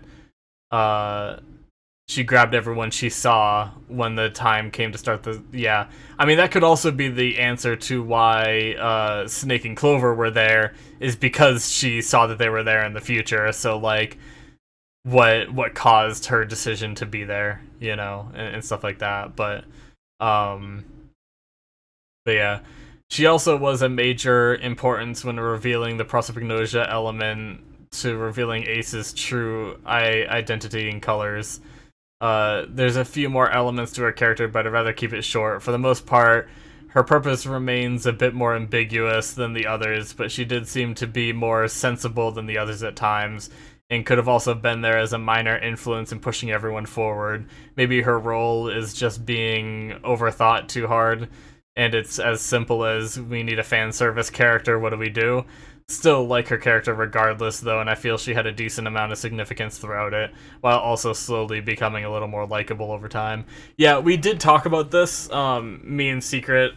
she grabbed everyone she saw when the time came to start the... Yeah. I mean, that could also be the answer to why Snake and Clover were there, is because she saw that they were there in the future. So, like, what caused her decision to be there, you know, and stuff like that. But yeah. She also was a major importance when revealing the prosopagnosia element to revealing Ace's true identity and colors. There's a few more elements to her character, but I'd rather keep it short. For the most part, her purpose remains a bit more ambiguous than the others, but she did seem to be more sensible than the others at times, and could have also been there as a minor influence in pushing everyone forward. Maybe her role is just being overthought too hard, and it's as simple as, we need a fan service character, what do we do? Still like her character regardless, though, and I feel she had a decent amount of significance throughout it, while also slowly becoming a little more likable over time. Yeah, we did talk about this, me and Secret,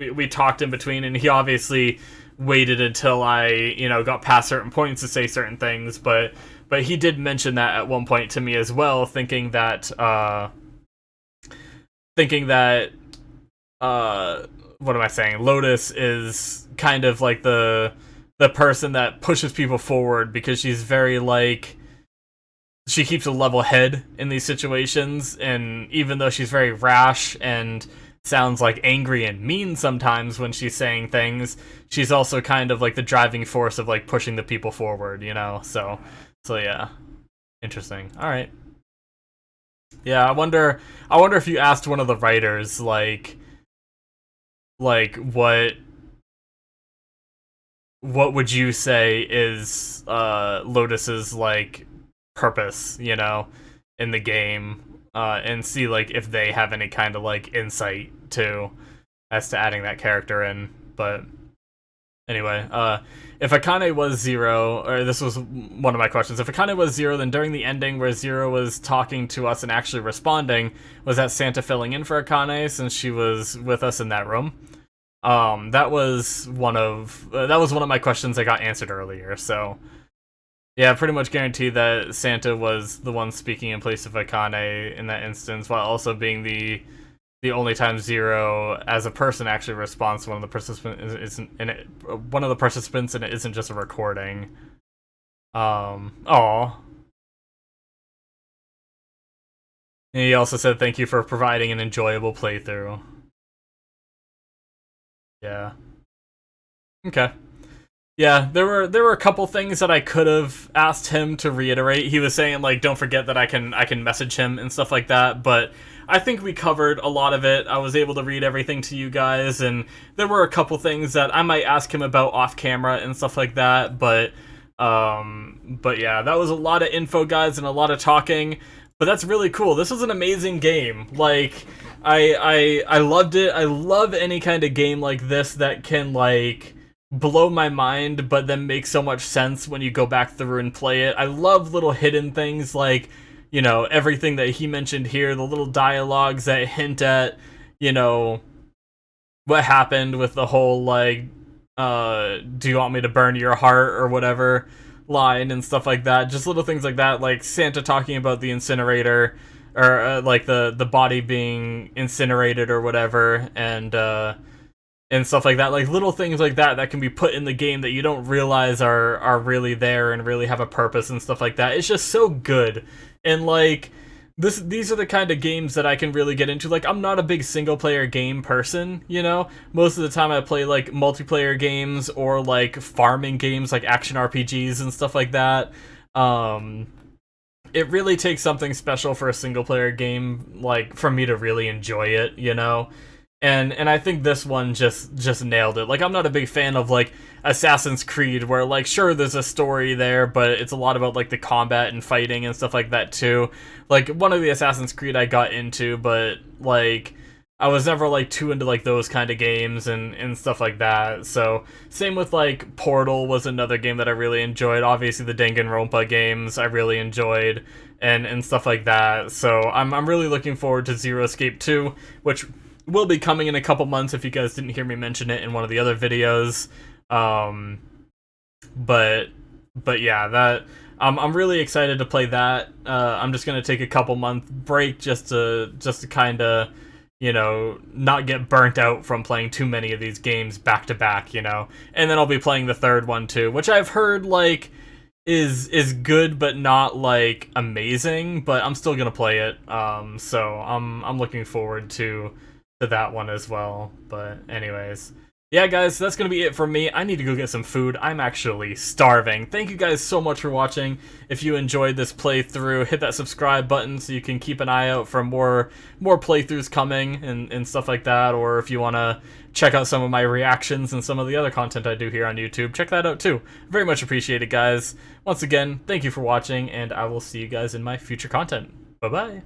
we talked in between, and he obviously waited until I, got past certain points to say certain things, but he did mention that at one point to me as well, thinking that, what am I saying? Lotus is kind of like the person that pushes people forward, because she's very like, she keeps a level head in these situations, and even though she's very rash and sounds like angry and mean sometimes when she's saying things, she's also kind of like the driving force of like pushing the people forward, so yeah. Interesting. All right. Yeah, I wonder if you asked one of the writers like what would you say is Lotus's like purpose, in the game, and see like if they have any kind of like insight too as to adding that character in. But anyway, if Akane was Zero, or this was one of my questions, if Akane was Zero, then during the ending where Zero was talking to us and actually responding, was that Santa filling in for Akane since she was with us in that room? That was one of my questions that got answered earlier, so yeah, pretty much guaranteed that Santa was the one speaking in place of Akane in that instance, while also being the only time Zero as a person actually responds to one of the participants and it isn't just a recording. Aw. And he also said thank you for providing an enjoyable playthrough. Yeah. Okay. Yeah, there were a couple things that I could have asked him to reiterate. He was saying like, don't forget that I can message him and stuff like that, but I think we covered a lot of it. I was able to read everything to you guys, and there were a couple things that I might ask him about off camera and stuff like that, but yeah, that was a lot of info, guys, and a lot of talking. But that's really cool. This was an amazing game. Like, I loved it. I love any kind of game like this that can, like, blow my mind, but then make so much sense when you go back through and play it. I love little hidden things like, everything that he mentioned here, the little dialogues that hint at, what happened with the whole, like, do you want me to burn your heart or whatever line and stuff like that. Just little things like that, like Santa talking about the incinerator, or like the body being incinerated or whatever, and stuff like that. Like little things like that can be put in the game that you don't realize are really there and really have a purpose and stuff like that. It's just so good. And like these are the kind of games that I can really get into. Like, I'm not a big single player game person, most of the time I play like multiplayer games or like farming games like action RPGs and stuff like that. It really takes something special for a single player game, like for me to really enjoy it, And I think this one just nailed it. Like, I'm not a big fan of, like, Assassin's Creed, where, like, sure, there's a story there, but it's a lot about, like, the combat and fighting and stuff like that, too. Like, one of the Assassin's Creed I got into, but, like, I was never, like, too into, like, those kind of games and stuff like that. So, same with, like, Portal was another game that I really enjoyed. Obviously, the Danganronpa games I really enjoyed, and stuff like that. So, I'm really looking forward to Zero Escape 2, which will be coming in a couple months if you guys didn't hear me mention it in one of the other videos. But yeah, that I'm really excited to play that. I'm just gonna take a couple month break just to kind of, not get burnt out from playing too many of these games back to back, and then I'll be playing the third one too, which I've heard like is good but not like amazing, but I'm still gonna play it. So I'm looking forward to to that one as well. But anyways, yeah, guys, that's going to be it for me. I need to go get some food. I'm actually starving. Thank you guys so much for watching. If you enjoyed this playthrough, hit that subscribe button so you can keep an eye out for more playthroughs coming and stuff like that. Or if you want to check out some of my reactions and some of the other content I do here on YouTube, check that out too. Very much appreciated, guys. Once again, thank you for watching, and I will see you guys in my future content. Bye-bye.